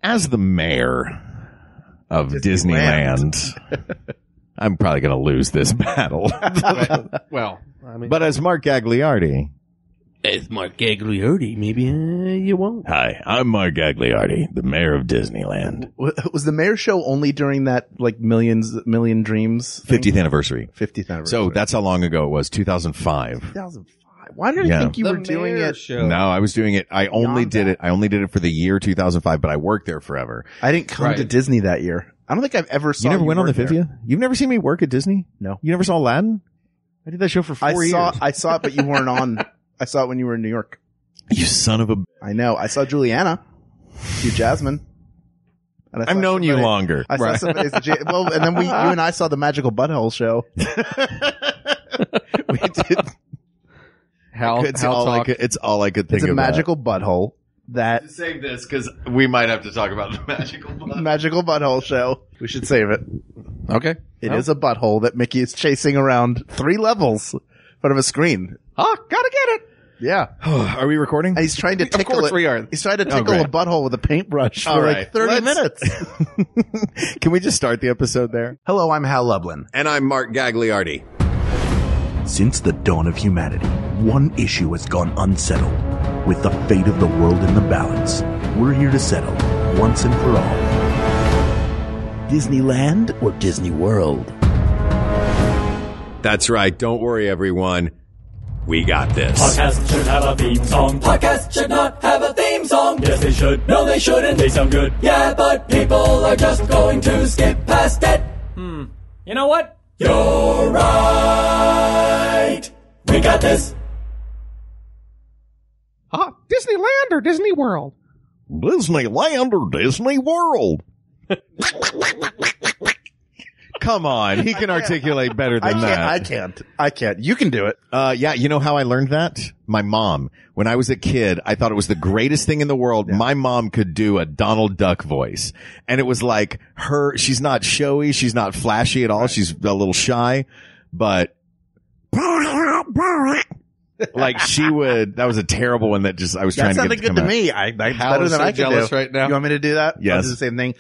as the mayor of Disneyland, I'm probably going to lose this battle. Well, I mean, but as Mark Gagliardi. as Mark Gagliardi, maybe you won't. Hi, I'm Mark Gagliardi, the mayor of Disneyland. Was the mayor show only during that like Million Dreams thing? 50th anniversary. 50th anniversary. So that's how long ago it was, 2005. 2005. Why did you think you were doing it? Show. No, I was doing it. I only did it for the year 2005, but I worked there forever. I didn't come to Disney that year. I don't think I've ever saw you. Never went on the work 50th? there. You've never seen me work at Disney? No. You never saw Aladdin? I did that show for 4 years. I saw it, but you weren't on. I saw it when you were in New York. You son of a... I know. I saw Juliana. You Jasmine. And I've known you longer. I saw somebody. Well, and then you and I saw the Magical Butthole show. We did. It's all I could think of. It's a magical butthole that... Save this, because we might have to talk about the magical butthole. Magical Butthole show. We should save it. Okay. It is a butthole that Mickey is chasing around 3 levels in front of a screen. Oh, gotta get it. Yeah. Are we recording? And he's trying to tickle Of course it. we are. He's trying to tickle a butthole with a paintbrush All for right. like 30 minutes. Can we just start the episode there? Hello, I'm Hal Lublin. And I'm Mark Gagliardi. Since the dawn of humanity, one issue has gone unsettled. With the fate of the world in the balance, we're here to settle, once and for all. Disneyland or DisneyWorld? That's right. Don't worry, everyone. We got this. Podcast should have a theme song. Podcast should not have a theme song. Yes, they should. No, they shouldn't. They sound good. Yeah, but people are just going to skip past it. You know what? You're right. We got this. Disneyland or Disney World? Disneyland or Disney World? Come on. He can articulate better than that. I can't. You can do it. Yeah, you know how I learned that? My mom. When I was a kid, I thought it was the greatest thing in the world. Yeah. My mom could do a Donald Duck voice. And it was like she's not showy, she's not flashy at all, she's a little shy, but like that was a terrible one that just, I was trying to get it to come out. That sounded good to me. Better than I can jealous do. right now. You want me to do that? Yes. I'll do the same thing.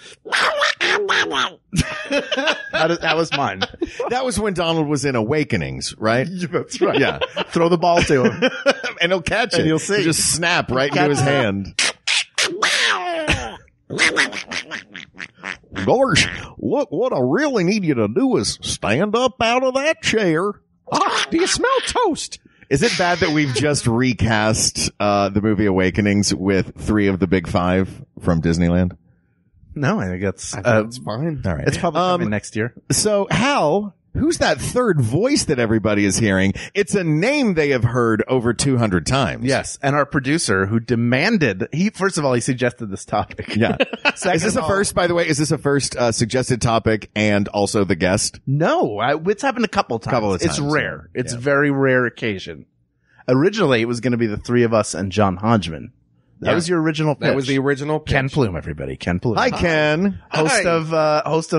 That was mine. That was when Donald was in Awakenings, right? That's right. Yeah. Throw the ball to him. And he'll catch it. And you'll see. He'll just snap right into his hand. Gosh, look, what I really need you to do is stand up out of that chair. Do you smell toast? Is it bad that we've just recast the movie Awakenings with 3 of the big 5 from Disneyland? No, I think that's fine. All right. It's probably coming next year. So, Hal, who's that third voice that everybody is hearing? It's a name they have heard over 200 times. Yes, and our producer who demanded, first of all, he suggested this topic. Yeah. Is this a first, by the way? Is this a first suggested topic and also the guest? No, it's happened a couple times. It's rare. It's a very rare occasion. Originally, it was going to be the 3 of us and John Hodgman. That was your original pitch. That was the original pitch. Ken Plume, everybody. Ken Plume. Hi, Ken. Host of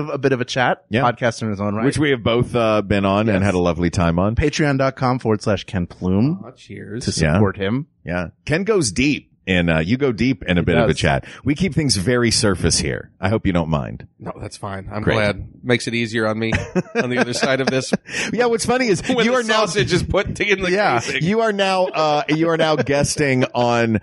A Bit of a Chat. Yeah. Podcast in his own right. Which we have both been on and had a lovely time on. Patreon.com/Ken Plume. Oh, cheers. To support him. Yeah. Ken goes deep you go deep in a bit of a chat. We keep things very surface here. I hope you don't mind. No, that's fine. I'm Great. glad. Makes it easier on me on the other side of this. Yeah, what's funny is when you are now sausage is put in the casing. You are now guesting on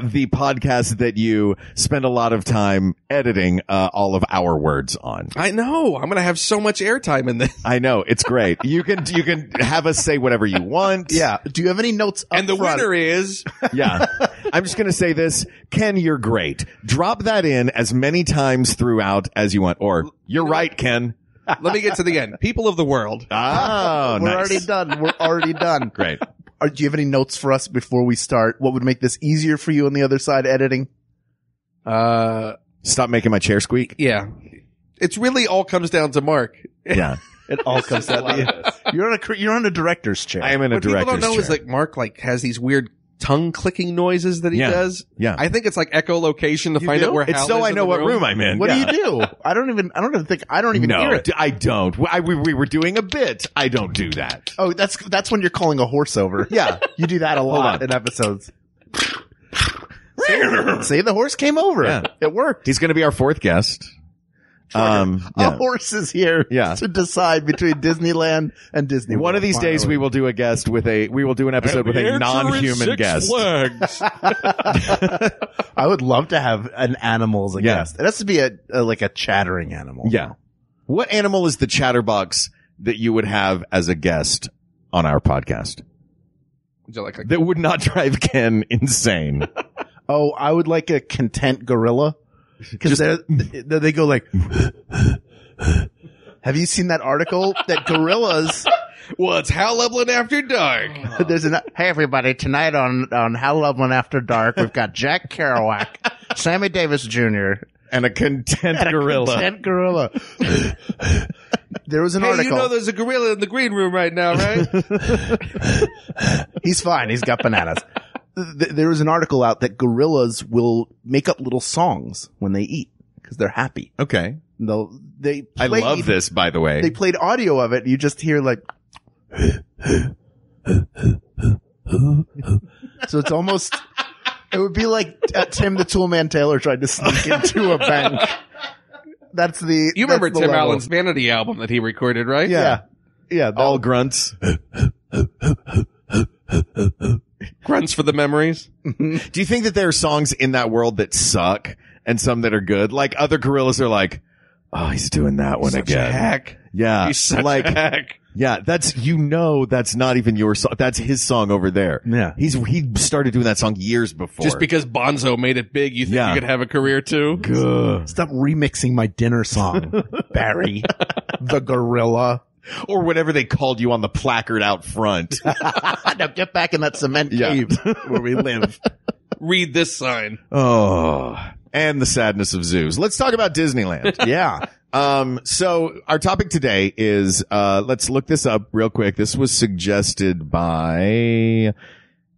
the podcast that you spend a lot of time editing all of our words on. I know. I'm going to have so much airtime in this. I know. It's great. You can have us say whatever you want. Yeah. Do you have any notes up And the front? winner is... Yeah. I'm just going to say this. Ken, you're great. Drop that in as many times throughout as you want. Or, you're right, Ken. Let me get to the end. People of the world. Oh, We're nice. already done. Great. Do you have any notes for us before we start? What would make this easier for you on the other side editing? Stop making my chair squeak. Yeah. It's really all comes down to Mark. Yeah. It all comes down to you. You're on a director's chair. I am in a What people director's don't know chair. is like Mark has these weird tongue clicking noises that he does. Yeah. I think it's like echolocation to find do? out where It's Hal so is I in know the what room I'm I'm in. What Yeah. do you do? I don't even No, hear it. I don't. We were doing a bit. I don't do that. Oh, that's when you're calling a horse over. Yeah. You do that a lot on. in episodes. See, the horse came over. Yeah. It worked. He's going to be our fourth guest. A horse is here to decide between Disneyland and Disney World. One of these days we will do an episode with a non-human guest. I would love to have an animal as a guest. It has to be like a chattering animal. Yeah. What animal is the chatterbox that you would have as a guest on our podcast? Would you like that would not drive Ken insane? Oh, I would like a content gorilla. Because they go like, have you seen that article that gorillas? Well, it's Hal Lublin After Dark. Hey everybody, tonight on Hal Lublin After Dark, we've got Jack Kerouac, Sammy Davis Jr. and a content gorilla. There was an article. You know there's a gorilla in the green room right now, right? He's fine. He's got bananas. There was an article out that gorillas will make up little songs when they eat because they're happy. Okay. I love this, by the way. They played audio of it. You just hear like, so it's almost, it would be like Tim the Toolman Taylor tried to sneak into a bank. You remember Tim Allen's Vanity album that he recorded, right? Yeah. Yeah. All grunts. Grunts for the memories. Do you think that there are songs in that world that suck and some that are good? Like other gorillas are like, oh, he's doing that one such again. A hack. Yeah. He's such a hack. Yeah. That's not even your song. That's his song over there. Yeah. He started doing that song years before. Just because Bonzo made it big, you think you could have a career too? Good. Stop remixing my dinner song, Barry. The gorilla. Or whatever they called you on the placard out front. Now get back in that cement cave where we live. Read this sign. Oh, and the sadness of zoos. Let's talk about Disneyland. Yeah. So our topic today is, let's look this up real quick. This was suggested by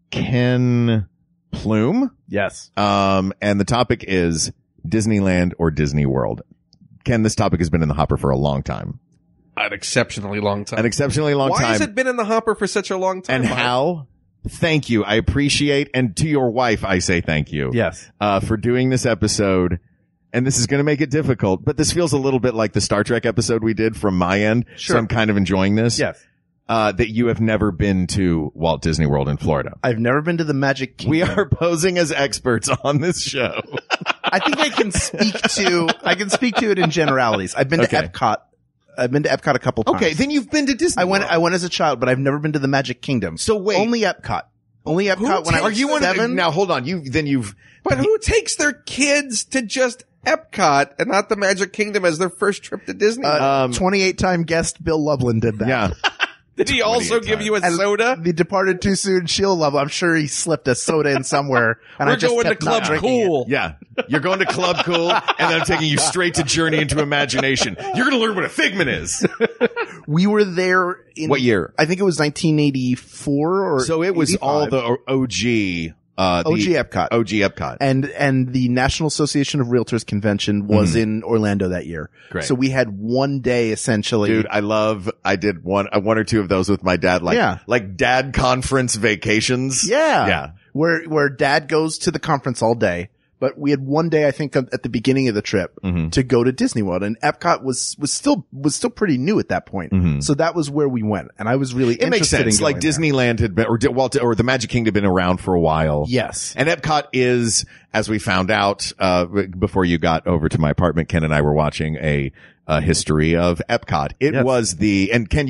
Ken Plume. Yes. And the topic is Disneyland or DisneyWorld. Ken, this topic has been in the hopper for a long time. An exceptionally long time. Why has it been in the hopper for such a long time? And Hal, thank you. I appreciate, and to your wife, I say thank you. Yes. For doing this episode. And this is going to make it difficult, but this feels a little bit like the Star Trek episode we did from my end. Sure. So I'm kind of enjoying this. Yes. That you have never been to Walt Disney World in Florida. I've never been to the Magic Kingdom. We are posing as experts on this show. I think I can speak to it in generalities. I've been to Epcot. I've been to Epcot a couple times. Okay, then you've been to Disney World. I went as a child, but I've never been to the Magic Kingdom. So wait. Only Epcot. When I was 7. Now hold on. But who takes their kids to just Epcot and not the Magic Kingdom as their first trip to Disney? 28-time guest Bill Loveland did that. Yeah. Did he also give you a soda? The departed too soon Sheila Love. I'm sure he slipped a soda in somewhere. And We're going to Club Cool. Yeah. You're going to Club Cool, and then I'm taking you straight to Journey into Imagination. You're going to learn what a figment is. We were there in... What year? I think it was 1984 or... So it was 85. all the OG... OG Epcot. OG Epcot. And the National Association of Realtors convention was in Orlando that year. Great. So we had one day essentially. Dude, I did one or two of those with my dad, like dad conference vacations. Yeah. Yeah. Where dad goes to the conference all day. But we had one day, I think, at the beginning of the trip to go to Disney World, and Epcot was still pretty new at that point. So that was where we went, and I was really interested in going like Disneyland had been, or the Magic Kingdom had been around for a while. Yes, and Epcot is, as we found out before you got over to my apartment, Ken and I were watching a history of Epcot. It was and Ken,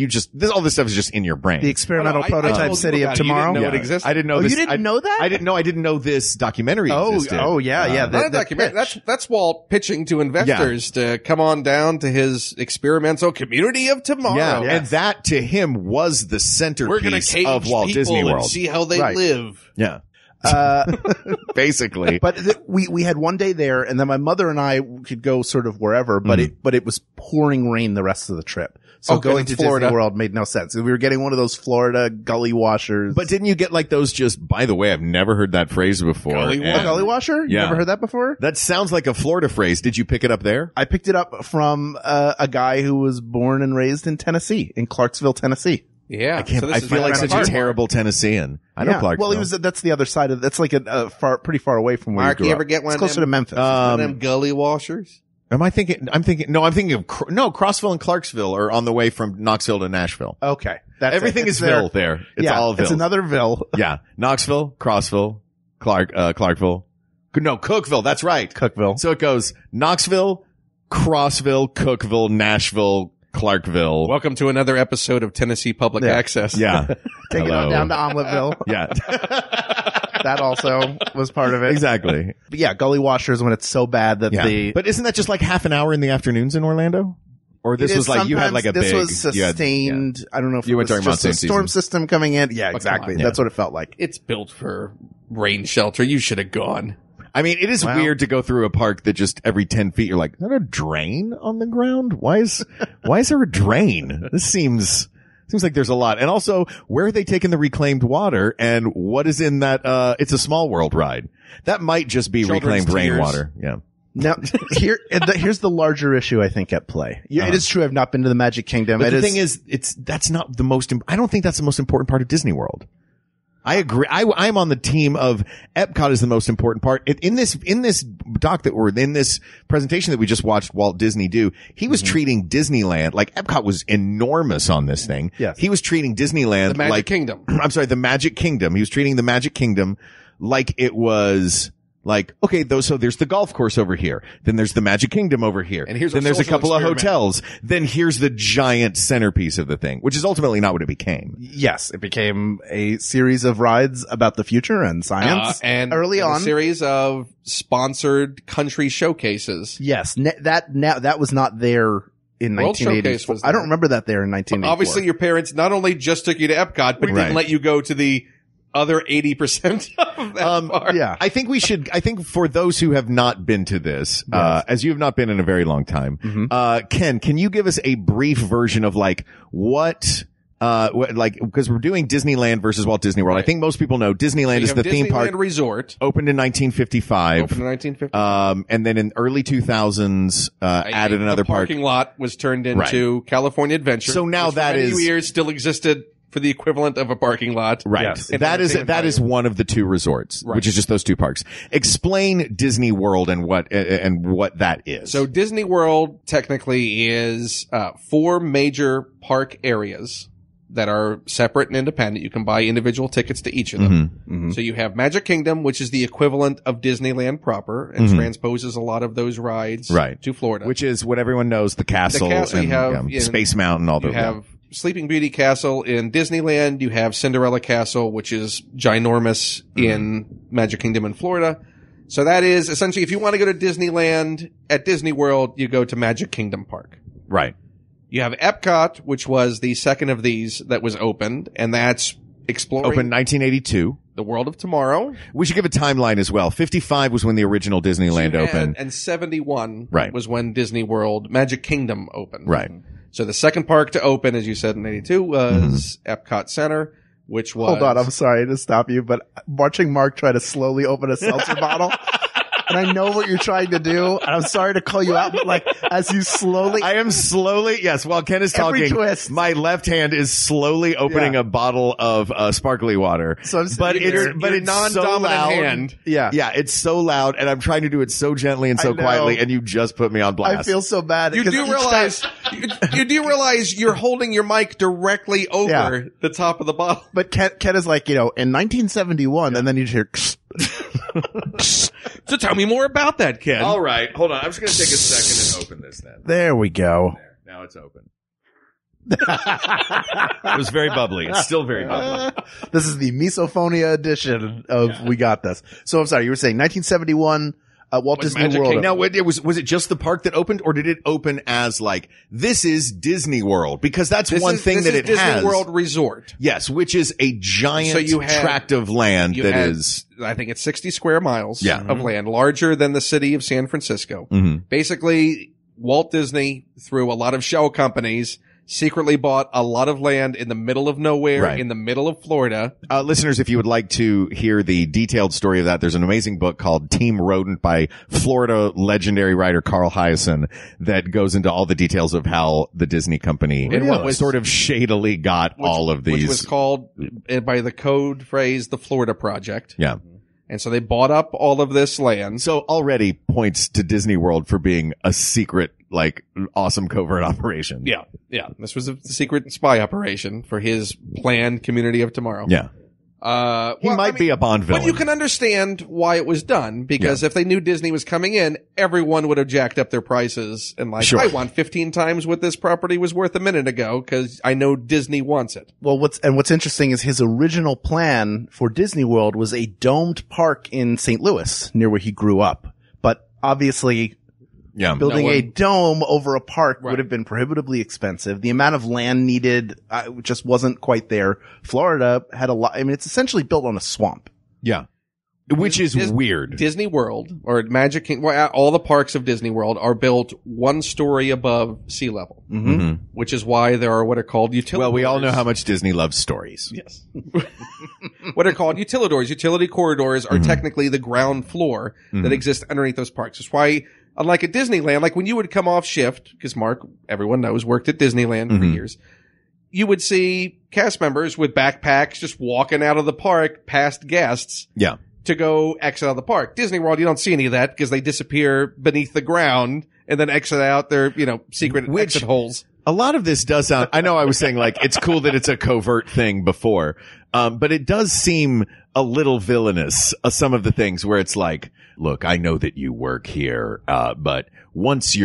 all this stuff is just in your brain. The experimental prototype city of tomorrow. You didn't know it existed. I didn't know this. You didn't know that? I didn't know this documentary existed. Oh, yeah. Not a documentary. That's Walt pitching to investors to come on down to his experimental community of tomorrow. Yeah, and that to him was the centerpiece of Walt Disney World. And see how they live. Yeah. Basically. But we had one day there, and then my mother and I could go sort of wherever, but it was pouring rain the rest of the trip. So going to Florida. Disney World made no sense. We were getting one of those Florida gully washers. But didn't you get like those by the way, I've never heard that phrase before. Gully washer? You never heard that before? That sounds like a Florida phrase. Did you pick it up there? I picked it up from a guy who was born and raised in Tennessee, in Clarksville, Tennessee. Yeah. I So this is feel like such a Mark. terrible Tennessean. I know Clarksville. Well, that's the other side of, that's like pretty far away from where Mark, you grew you ever up. get one It's of closer them? to Memphis. One of them gully washers? I'm thinking of, Crossville and Clarksville are on the way from Knoxville to Nashville. Okay. That's Everything it. is Ville there. It's all Ville. It's another Ville. Yeah. Knoxville, Crossville, Clarkville. No, Cookville. That's right. Cookville. So it goes Knoxville, Crossville, Cookville, Nashville, Clarkville. Welcome to another episode of Tennessee Public Access. Yeah. Take it on down to Omeleteville. Yeah. That also was part of it. Exactly. But yeah, gully washers when it's so bad that But isn't that just like half an hour in the afternoons in Orlando? Or this was like, you had like a this big. was sustained. I don't know if You it went was during just a monsoon storm season. system coming in. Yeah, come exactly. on. That's what it felt like. It's built for rain shelter. You should have gone. I mean, it is weird to go through a park that just every 10 feet you're like, is that a drain on the ground? Why is there a drain? This seems like there's a lot. And also, where are they taking the reclaimed water and what is in that, It's a Small World ride? That might just be Children's reclaimed tears. rainwater. Yeah. Now, here's the larger issue I think at play. Yeah, it is true. I've not been to the Magic Kingdom. But the thing is, that's not the most, I don't think that's the most important part of Disney World. I agree. I'm on the team of Epcot is the most important part. In this doc in this presentation that we just watched Walt Disney do, he was treating Disneyland, like Epcot was enormous on this thing. Yes. He was treating Disneyland The Magic like, Kingdom. I'm sorry, the Magic Kingdom. He was treating the Magic Kingdom like it was like, okay, so there's the golf course over here. Then there's the Magic Kingdom over here. And then there's a social couple experiment. of hotels. Then here's the giant centerpiece of the thing, which is ultimately not what it became. yes, it became a series of rides about the future and science. And early a on, series of sponsored country showcases. yes, that was not there in World Showcase 1984. was I don't there. remember that there in 1984. Obviously, your parents not only just took you to Epcot, but Right. didn't let you go to the other 80% of that park. yeah. I think for those who have not been to this, as you have not been in a very long time, Ken, can you give us a brief version of like because we're doing Disneyland versus Walt Disney World. Right. I think most people know Disneyland You is have the theme park Disneyland Resort. opened in 1955. Opened in 1950. And then in early 2000s, added another the parking lot was turned into California Adventure. So now which for that many is- years still existed for the equivalent of a parking lot. Right. Yes. That is one of the two resorts, which is just those two parks. Explain Disney World and what that is. So Disney World technically is 4 major park areas that are separate and independent. You can buy individual tickets to each of them. So you have Magic Kingdom, which is the equivalent of Disneyland proper and transposes a lot of those rides to Florida. which is what everyone knows, the castle, castle you have and in- Space Mountain, all You those. have Sleeping Beauty Castle in Disneyland. You have Cinderella Castle, which is ginormous in Magic Kingdom in Florida. So that is essentially, if you want to go to Disneyland at Disney World, you go to Magic Kingdom Park. Right. You have Epcot, which was the second of these that was opened, and that's exploring Opened 1982. the world of tomorrow. We should give a timeline as well. 55 was when the original Disneyland opened. And 71 Right. was when Disney World Magic Kingdom opened. Right. So the second park to open, as you said, in 82 was Epcot Center, which was... Hold on, I'm sorry to stop you, but watching Mark try to slowly open a seltzer bottle, and I know what you're trying to do, and I'm sorry to call you out, but like, as you slowly... I am slowly, yes, while Ken is Every talking, twist. my left hand is slowly opening Yeah. a bottle of sparkly water. So I'm but sitting it's here- but your it's so non-dominant loud. hand. Yeah. Yeah, it's so loud, and I'm trying to do it so gently and so I know. quietly, and you just put me on blast. I feel so bad. You 'cause do each realize time- you do realize you're holding your mic directly over Yeah. the top of the bottle. But Ken is like, in 1971, and then you just hear, So tell me more about that, Ken. All right, hold on. I'm just going to take a second and open this then. there we go. There, now it's open. It was very bubbly. It's still very bubbly. This is the misophonia edition of We Got This. So I'm sorry, you were saying 1971, Walt Was Disney Magic World. Kingdom- Now, was it just the park that opened, or did it open as like, this is Disney World? Because that's one thing this that is it Disney has. World Resort. Yes, which is a giant So you had- tract of land You that had, is. I think it's 60 square miles Yeah. of land, larger than the city of San Francisco. Mhm. Basically, Walt Disney, through a lot of shell companies, secretly bought a lot of land in the middle of nowhere, Right. in the middle of Florida. Listeners, if you would like to hear the detailed story of that, there's an amazing book called Team Rodent by Florida legendary writer Carl Hyacin that goes into all the details of how the Disney company And what was- sort of shadily got all of these. Which was called, by the code phrase, the Florida Project. Yeah. And so they bought up all of this land. So already points to Disney World for being a secret, like, awesome covert operation. Yeah. Yeah. This was a secret spy operation for his planned community of tomorrow. Yeah. He might be a Bond villain. But you can understand why it was done, because if they knew Disney was coming in, everyone would have jacked up their prices and like, Sure. I want 15 times what this property was worth a minute ago because I know Disney wants it. Well, what's interesting is his original plan for Disney World was a domed park in St. Louis, near where he grew up. But obviously, Yeah. building No a one- dome over a park Right. would have been prohibitively expensive. The amount of land needed just wasn't quite there. Florida had a lot. I mean, it's essentially built on a swamp. Yeah. Which is weird. Disney World or Magic Kingdom, all the parks of Disney World are built 1 story above sea level, which is why there are what are called utilidors. Well, we all know how much Disney loves stories. Yes. What are called utilidors. Utility corridors are technically the ground floor that exists underneath those parks. That's why, unlike at Disneyland, like when you would come off shift, because Mark, everyone knows, worked at Disneyland for years, you would see cast members with backpacks just walking out of the park past guests Yeah. to go exit out of the park. Disney World, you don't see any of that because they disappear beneath the ground and then exit out their, secret exit holes. A lot of this does sound, I know I was saying like, it's cool that it's a covert thing before, but it does seem a little villainous, some of the things where it's like, look, I know that you work here, but once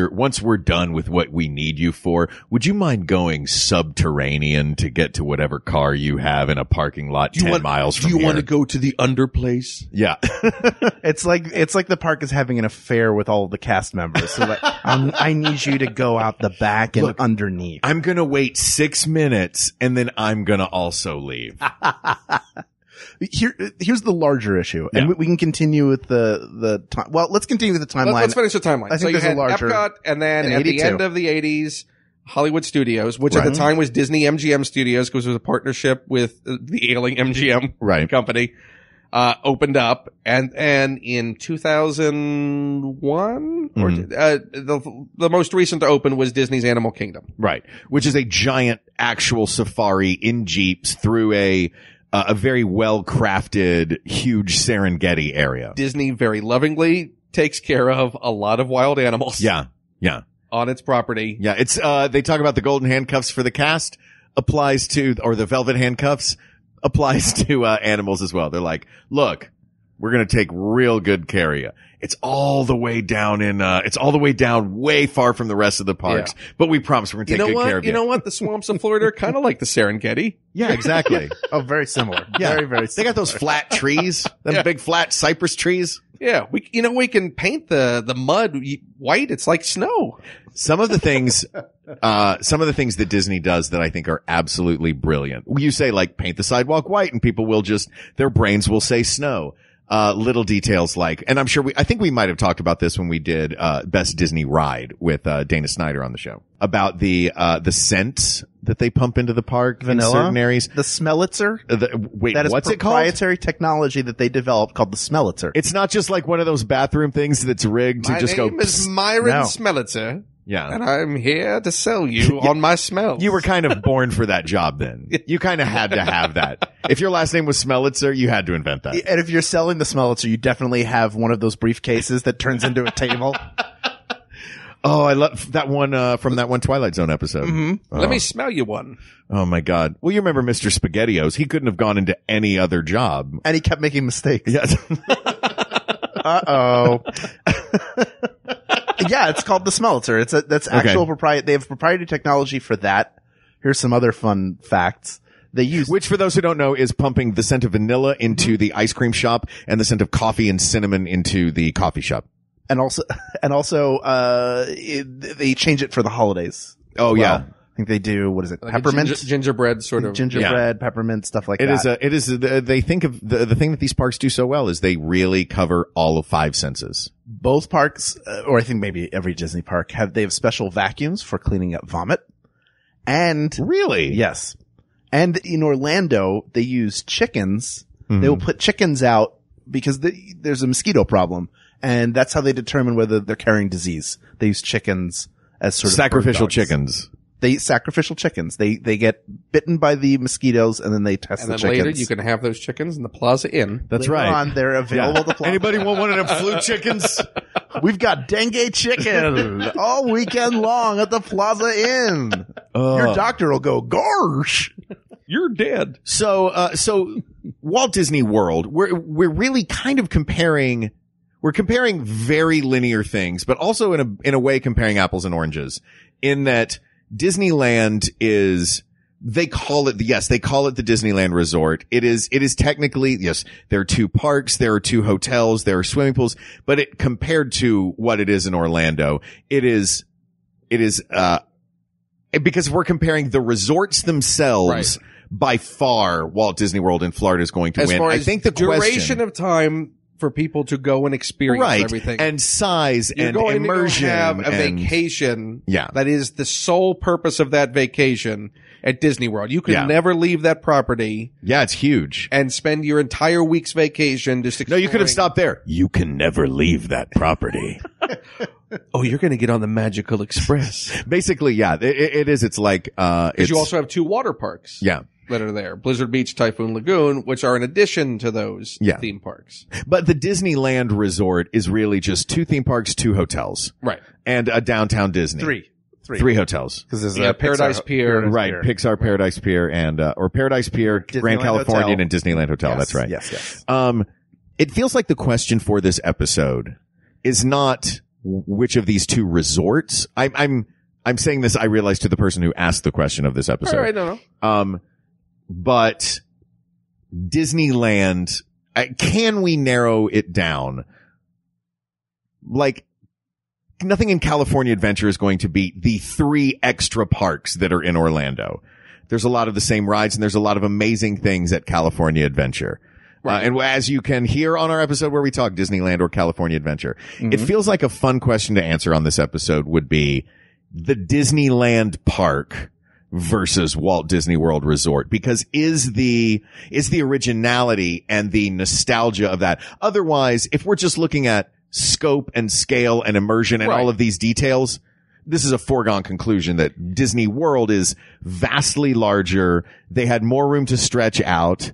we're done with what we need you for, would you mind going subterranean to get to whatever car you have in a parking lot 10 miles from here? Do you want to go to the underplace? Yeah. It's like the park is having an affair with all of the cast members. So like, I need you to go out the back and underneath. I'm going to wait 6 minutes and then I'm going to also leave. Here's the larger issue, and Yeah. we can continue with the time. Well, let's continue with the timeline. Let's finish the timeline. I think so you there's a had larger- Epcot, and then in at the 82. end of the 80s, Hollywood Studios, which at the time was Disney MGM Studios because it was a partnership with the ailing MGM Right. company, opened up. And in 2001, or the most recent to open was Disney's Animal Kingdom. Right. Which is a giant actual safari in Jeeps through a very well crafted, huge Serengeti area. Disney very lovingly takes care of a lot of wild animals. Yeah. Yeah. On its property. Yeah. It's, they talk about the golden handcuffs for the cast applies to, or the velvet handcuffs applies to, animals as well. They're like, look, we're going to take real good care of you. It's all the way down way far from the rest of the parks, but we promise we're going to take good care of you. You know what? The swamps of Florida are kind of like the Serengeti. Yeah, exactly. Oh, very similar. Yeah. Very, very They similar. got those flat trees, them big flat cypress trees. Yeah, we can paint the mud white. It's like snow. Some of the things that Disney does that I think are absolutely brilliant. You say like paint the sidewalk white and people will their brains will say snow. Little details like, and I'm sure I think we might have talked about this when we did, Best Disney Ride with, Dana Snyder on the show about the scent that they pump into the park in certain areas. The Smellitzer. Wait, That is what's it called? proprietary technology that they developed called the Smellitzer. It's not just like one of those bathroom things that's rigged to My just go. name is psst. Myron No. Smellitzer, Yeah. and I'm here to sell you on my smells. You were kind of born for that job then. You kind of had to have that. If your last name was Smellitzer, you had to invent that. And if you're selling the Smellitzer, you definitely have one of those briefcases that turns into a table. Oh, I love that one, from that one Twilight Zone episode. Let me smell you one. Oh my God. Well, you remember Mr. SpaghettiOs. He couldn't have gone into any other job. And he kept making mistakes. Yes. Uh-oh. Yeah, it's called the Smellitzer. That's actual proprietary. They have proprietary technology for that. Here's some other fun facts. They use Which, for those who don't know, is pumping the scent of vanilla into the ice cream shop and the scent of coffee and cinnamon into the coffee shop. and also they change it for the holidays. Oh, as well. yeah. I think they do. What is it? Like Peppermint, a gingerbread sort of. gingerbread, peppermint, stuff like It that. is they think of the thing that these parks do so well is they really cover all of 5 senses. Both parks, or I think maybe every Disney park, they have special vacuums for cleaning up vomit. And Really? yes. And in Orlando, they use chickens. They will put chickens out because there's a mosquito problem. And that's how they determine whether they're carrying disease. They use chickens as sort of Sacrificial bird dogs. chickens. They sacrificial chickens. They get bitten by the mosquitoes and then they test And the then chickens. later you can have those chickens in the Plaza Inn. That's Later right. on, they're available to Plaza. Anybody want one of them flu chickens? We've got dengue chicken all weekend long at the Plaza Inn. Your doctor will go, gosh. You're dead. So Walt Disney World, we're really kind of comparing very linear things, but also in a way comparing apples and oranges in that Disneyland is, they call it the Disneyland Resort. It is technically, yes, there are 2 parks, there are 2 hotels, there are swimming pools, but compared to what it is in Orlando, it is, because we're comparing the resorts themselves, by far, Walt Disney World in Florida is going to As win. far I as think the duration of time for people to go and experience everything. And size You're and going immersion. to go have a and vacation. Yeah. That is the sole purpose of that vacation at Disney World. You can never leave that property. Yeah, it's huge. And spend your entire week's vacation just exploring. No, you could have stopped there. You can never leave that property. Oh, you're going to get on the Magical Express. Basically, yeah, it is. It's like, Because you also have 2 water parks. Yeah. That are there. Blizzard Beach, Typhoon Lagoon, which are in addition to those theme parks. But the Disneyland Resort is really just 2 theme parks, 2 hotels. Right. And a downtown Disney. 3 hotels. Because there's a Paradise Pier. Right. Pixar Paradise Pier and, or Paradise Pier, Grand Californian and Disneyland Hotel. Yes, That's right. Yes. It feels like the question for this episode is not which of these 2 resorts. I'm saying this, I realize, to the person who asked the question of this episode. All right, no. But Disneyland, can we narrow it down? Like, nothing in California Adventure is going to beat the 3 extra parks that are in Orlando. There's a lot of the same rides and there's a lot of amazing things at California Adventure. Right. And as you can hear on our episode where we talk Disneyland or California Adventure, it feels like a fun question to answer on this episode would be the Disneyland park versus Walt Disney World Resort, because is the originality and the nostalgia of that. Otherwise, if we're just looking at scope and scale and immersion and all of these details, this is a foregone conclusion that Disney World is vastly larger. They had more room to stretch out.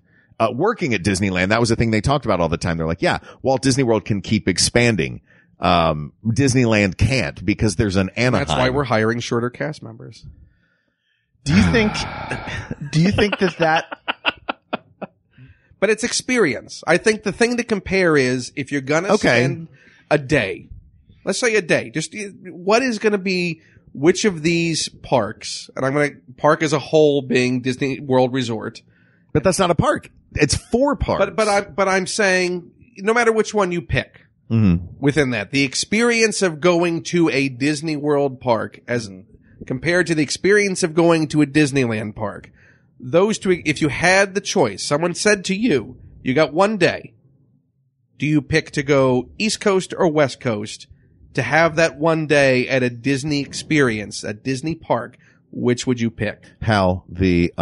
Working at Disneyland, that was the thing they talked about all the time. They're like, yeah, Walt Disney World can keep expanding. Disneyland can't because there's an Anaheim. That's why we're hiring shorter cast members. Do you think that But it's experience. I think the thing to compare is if you're going to spend a day, let's say a day, just what is going to be which of these parks, and I'm going to park as a whole being Disney World Resort. But that's not a park. It's 4 parks. But I'm saying no matter which one you pick within that, the experience of going to a Disney World park as compared to the experience of going to a Disneyland park, those 2, if you had the choice, someone said to you, you got one day, do you pick to go East Coast or West Coast to have that one day at a Disney experience, a Disney park? Which would you pick? Hal, the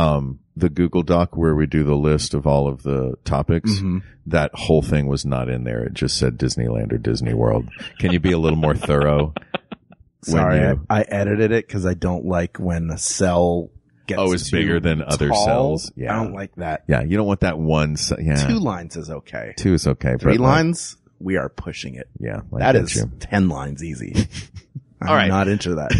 Google Doc where we do the list of all of the topics, that whole thing was not in there. It just said Disneyland or Disney World. Can you be a little more thorough? Sorry, I edited it because I don't like when a cell gets it's bigger than other tall. cells. Yeah. I don't like that. Yeah, you don't want that one. 2 lines is okay. 2 is okay. 3 lines, we are pushing it. Yeah. That is 10 lines easy. All right. I'm not into that.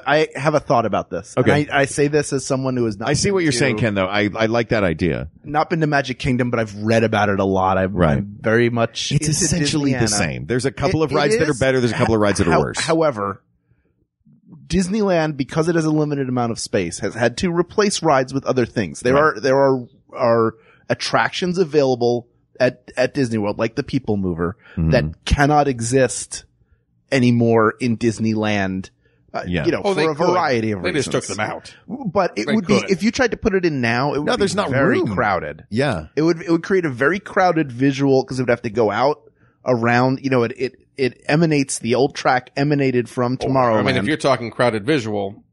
I have a thought about this. Okay. And I say this as someone who has not. I see what you're saying, Ken, though. I like that idea. Not been to Magic Kingdom, but I've read about it a lot. I'm very much. It's into essentially the Disneyana. same. There's a couple of rides that are better. There's a couple of rides that are worse. However, Disneyland, because it has a limited amount of space, has had to replace rides with other things. There are attractions available at Disney World, like the People Mover, that cannot exist anymore in Disneyland. For a variety of reasons. They just took them out. But it would be, if you tried to put it in now, it would be there's not very room. crowded. Yeah. It would create a very crowded visual because it would have to go out around, it emanates, the old track emanated from Tomorrowland. I mean, if you're talking crowded visual,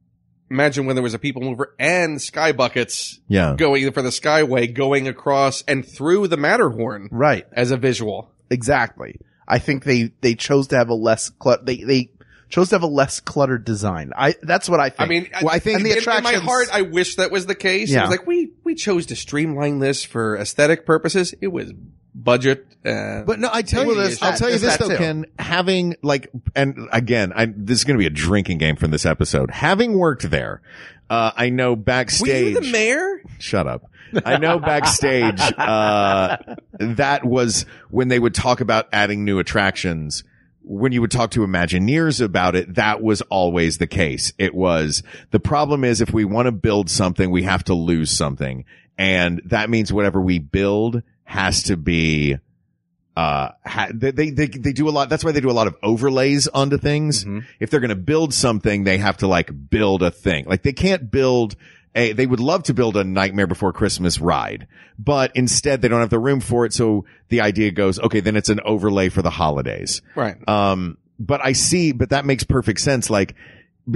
imagine when there was a people mover and sky buckets going for the Skyway going across and through the Matterhorn. Right. As a visual. Exactly. I think they chose to have a less they chose to have a less cluttered design. That's what I think. I mean, I think in my heart, I wish that was the case. Yeah. It was like, we chose to streamline this for aesthetic purposes. It was budget. But no, I'll tell you this though, Ken, having and again, this is going to be a drinking game from this episode. Having worked there, I know backstage. Were you the mayor? Shut up. I know backstage, that was when they would talk about adding new attractions. When you would talk to Imagineers about it, that was always the case. It was, the problem is if we want to build something, we have to lose something. And that means whatever we build has to be, they do a lot. That's why they do a lot of overlays onto things. Mm-hmm. If they're going to build something, they have to build a thing. They can't build they would love to build a Nightmare Before Christmas ride, but instead they don't have the room for it. So the idea goes, okay, then it's an overlay for the holidays. Right. But that makes perfect sense.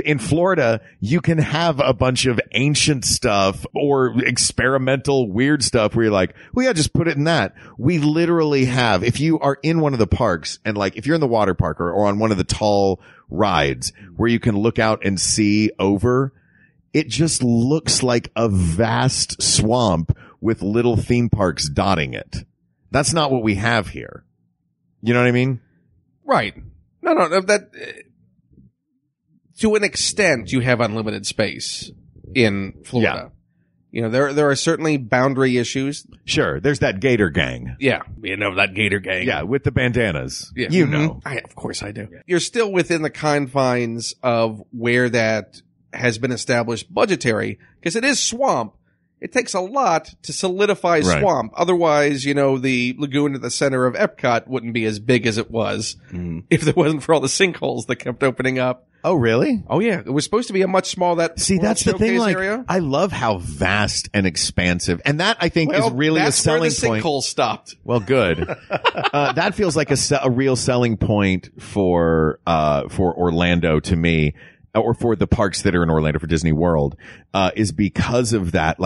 In Florida, you can have a bunch of ancient stuff or experimental weird stuff where you're like, well, yeah, just put it in that. We literally have, if you are in one of the parks and if you're in the water park or on one of the tall rides where you can look out and see over, it just looks like a vast swamp with little theme parks dotting it. That's not what we have here. You know what I mean? Right. No, that, to an extent, you have unlimited space in Florida. Yeah. There are certainly boundary issues. Sure. There's that Gator Gang. Yeah. That Gator Gang. Yeah. With the bandanas. Yeah. You know. Of course I do. Yeah. You're still within the confines of where that has been established budgetary, because it is swamp. It takes a lot to solidify swamp. Otherwise, the lagoon at the center of Epcot wouldn't be as big as it was if there wasn't for all the sinkholes that kept opening up. Oh, really? Oh, yeah. It was supposed to be a much smaller, that's the thing, area. I love how vast and expansive, and that I think is really a selling point. That's where the sinkholes stopped. Well, good. That feels like a real selling point for Orlando to me, or for the parks that are in Orlando for Disney World, is because of that.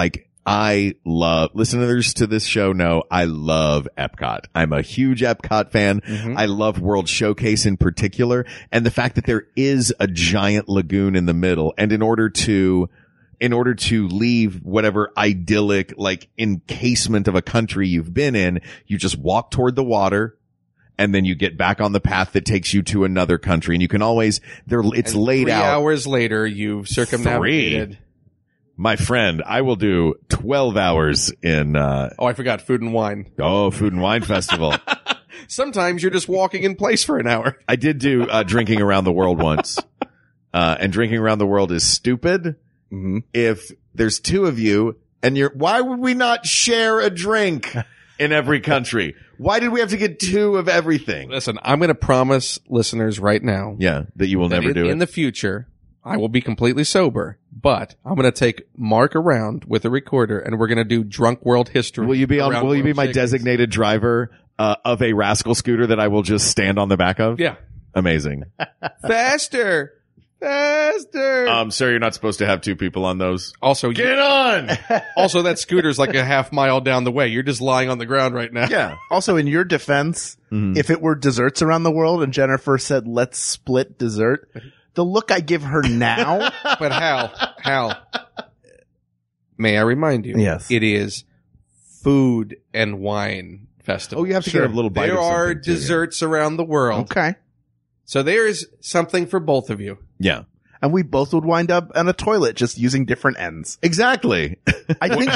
I love, listeners to this show know I love Epcot. I'm a huge Epcot fan. Mm-hmm. I love World Showcase in particular. And the fact that there is a giant lagoon in the middle. And in order to leave whatever idyllic, encasement of a country you've been in, you just walk toward the water. And then you get back on the path that takes you to another country. And you can always, it's laid out. 3 hours later, you've circumnavigated. 3. My friend, I will do 12 hours in, I forgot Food and Wine. Oh, Food and Wine Festival. Sometimes you're just walking in place for an hour. I did do, Drinking Around the World once. And Drinking Around the World is stupid. Mm-hmm. If there's 2 of you and why would we not share a drink in every country? Why did we have to get 2 of everything? Listen, I'm going to promise listeners right now. Yeah, that you will never do it. In the future, I will be completely sober, but I'm going to take Mark around with a recorder and we're going to do drunk world history. Will you be my designated driver of a rascal scooter that I will just stand on the back of? Yeah. Amazing. Faster. Sir, you're not supposed to have 2 people on those. Also, get on. Also, that scooter's like a half mile down the way. You're just lying on the ground right now. Yeah. Also, in your defense, if it were Desserts Around the World and Jennifer said, let's split dessert, the look I give her now. But Hal, may I remind you? Yes. It is Food and Wine Festival. Oh, you have to get a little bite of something. There are desserts around the world. Okay. So there's something for both of you. Yeah. And we both would wind up on a toilet just using different ends. Exactly. I think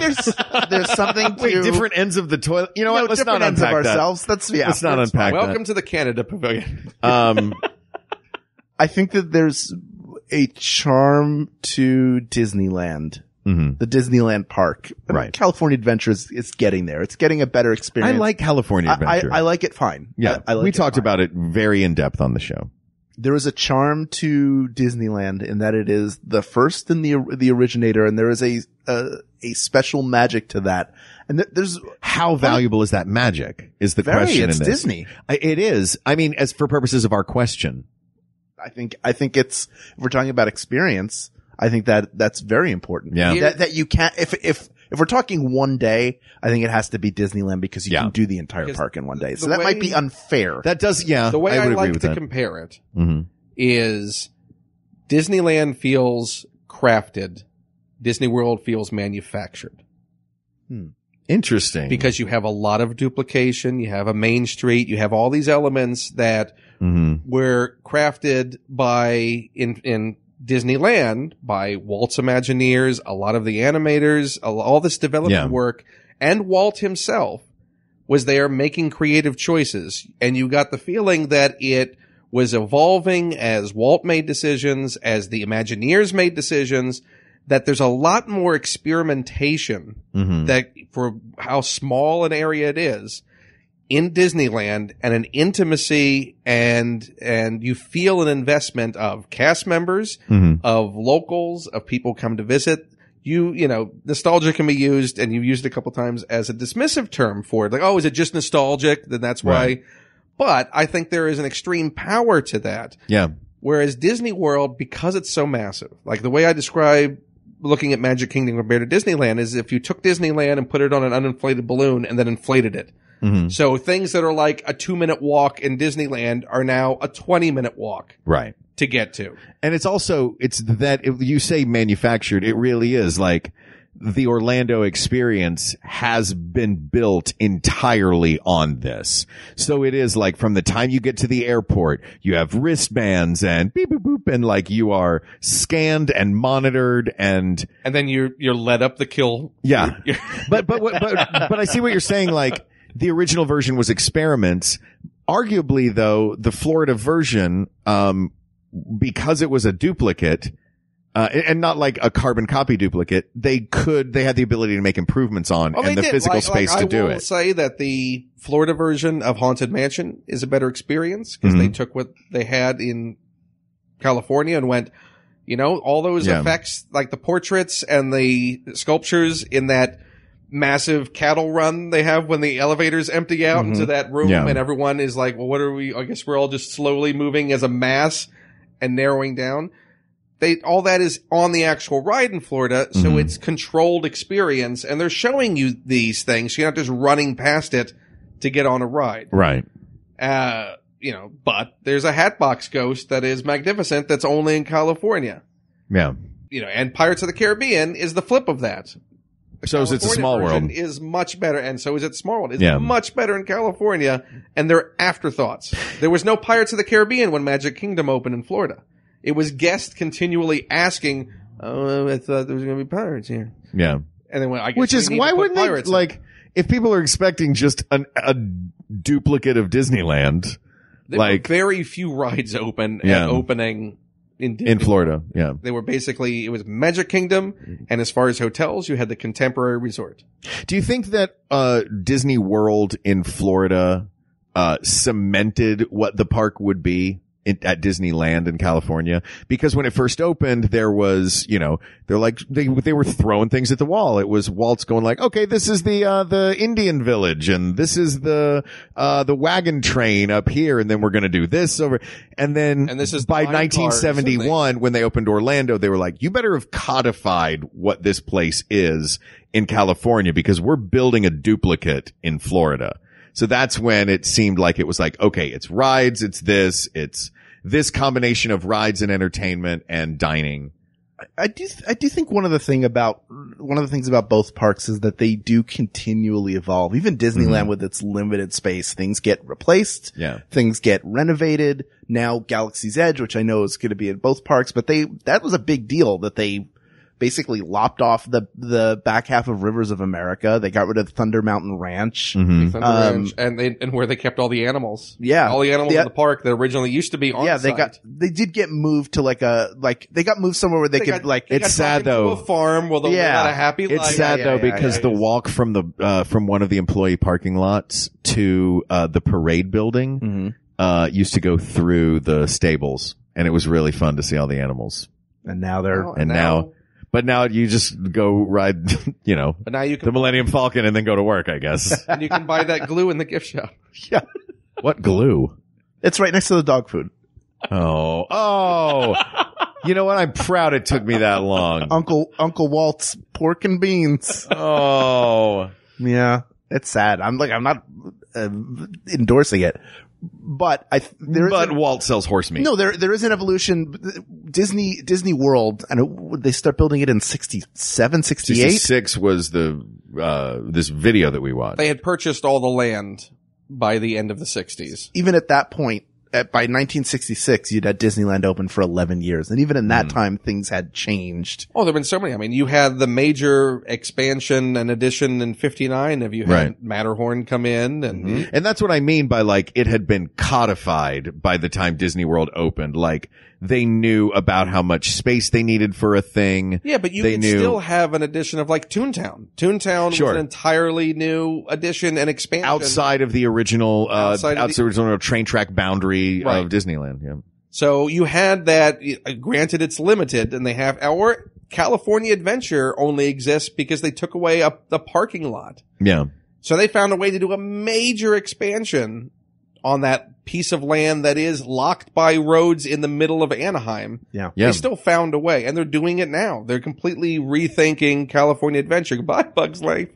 there's something to... Wait, different ends of the toilet? You know what? Let's not ends unpack of ourselves. Let's not unpack that. Welcome to the Canada Pavilion. I think that there's a charm to Disneyland. Mm-hmm. The Disneyland park. Right. California Adventure is getting there. It's getting a better experience. I like California Adventure. I like it fine. Yeah. We talked about it very in depth on the show. There is a charm to Disneyland in that it is the first and the originator, and there is a special magic to that. And there's how valuable is that magic? Is the question in this? It's Disney. It is. I mean, as for purposes of our question, I think it's, if we're talking about experience, I think that's very important. Yeah. That you can't, if we're talking one day, I think it has to be Disneyland because you can do the entire park in one day. So that might be unfair. That does, yeah. The way I would agree like with to that. compare it is Disneyland feels crafted. Disney World feels manufactured. Interesting. Because you have a lot of duplication. You have a main street. You have all these elements that were crafted in Disneyland by Walt's Imagineers, a lot of the animators, all this development work, and Walt himself was there making creative choices. And you got the feeling that it was evolving as Walt made decisions, as the Imagineers made decisions, that there's a lot more experimentation that for how small an area it is in Disneyland, and an intimacy and you feel an investment of cast members, of locals, of people come to visit. You know, nostalgia can be used, and you've used it a couple times as a dismissive term for it. Like, oh, is it just nostalgic? Then that's why. Right. But I think there is an extreme power to that. Yeah. Whereas Disney World, because it's so massive, like the way I describe looking at Magic Kingdom compared to Disneyland is if you took Disneyland and put it on an uninflated balloon and then inflated it. So things that are like a 2-minute walk in Disneyland are now a 20-minute walk. Right. To get to. And it's also, you say manufactured, it really is like the Orlando experience has been built entirely on this. So it is like from the time you get to the airport, you have wristbands and beep, boop, boop, and like you are scanned and monitored and then you're led up the kill. Yeah. but I see what you're saying. Like the original version was experiments. Arguably though, the Florida version, because it was a duplicate, and not like a carbon copy duplicate, they had the ability to make improvements on and the physical space to do it. I will say that the Florida version of Haunted Mansion is a better experience because they took what they had in California and went, you know, all those effects, like the portraits and the sculptures in that massive cattle run they have when the elevators empty out into that room and everyone is like, well, what are we? I guess we're all just slowly moving as a mass and narrowing down. All that is on the actual ride in Florida, so it's controlled experience, and they're showing you these things. So you're not just running past it to get on a ride. Right. You know, but there's a Hatbox Ghost that is magnificent that's only in California. Yeah. You know, and Pirates of the Caribbean is the flip of that. So is It's a Small World. Is much better, and so is It's Small World. It's much better in California, and they're afterthoughts. There was no Pirates of the Caribbean when Magic Kingdom opened in Florida. It was guests continually asking, "Oh, I thought there was going to be pirates here." Yeah, and then I guess which is why wouldn't they like if people are expecting just a duplicate of Disneyland? There were very few rides open at opening in Florida. Yeah, they were basically it was Magic Kingdom, and as far as hotels, you had the Contemporary Resort. Do you think that Disney World in Florida cemented what the park would be at Disneyland in California? Because when it first opened, there was, you know, they were throwing things at the wall. It was Walt's going like, okay, this is the Indian village and this is the wagon train up here. And then we're going to do this over. And this is by 1971, when they opened Orlando, they were like, you better have codified what this place is in California because we're building a duplicate in Florida. So that's when it seemed like it was like, okay, it's rides, it's this combination of rides and entertainment and dining. I do think one of the things about both parks is that they do continually evolve. Even Disneyland with its limited space, things get replaced. Yeah. Things get renovated. Now Galaxy's Edge, which I know is going to be in both parks, but that was a big deal that they basically lopped off the back half of Rivers of America. They got rid of Thunder Mountain Ranch. Thunder Ranch and where they kept all the animals. Yeah. All the animals in the park that originally used to be on site. They did get moved to they got moved somewhere where they could it's sad though. A farm where they had a happy life. It's sad though because the walk from from one of the employee parking lots to the parade building used to go through the stables, and it was really fun to see all the animals. And now they're But now you just go ride, you know, but now you can, the Millennium Falcon and then go to work, I guess. And you can buy that glue in the gift shop. Yeah. What glue? It's right next to the dog food. Oh. You know what? I'm proud it took me that long. Uncle Walt's pork and beans. Oh. Yeah, it's sad. I'm not endorsing it, but Walt sells horse meat. No, there is an evolution. Disney World, and they start building it in 67, 68. 66 was the this video that we watched. They had purchased all the land by the end of the 60s. Even at that point, by 1966, you'd had Disneyland open for 11 years. And even in that time, things had changed. Oh, there've been so many. I mean, you had the major expansion and addition in 59. Have you had Matterhorn come in? And and that's what I mean by like, it had been codified by the time Disney World opened. Like, they knew about how much space they needed for a thing. Yeah, but you could still have an addition of like Toontown. Toontown was an entirely new addition and expansion. Outside of the original, outside the original train track boundary of Disneyland. Yeah. So you had that, granted it's limited, and our California Adventure only exists because they took away the parking lot. Yeah. So they found a way to do a major expansion on that piece of land that is locked by roads in the middle of Anaheim. Yeah. They still found a way, and they're doing it now. They're completely rethinking California Adventure. Goodbye, Bugs Life.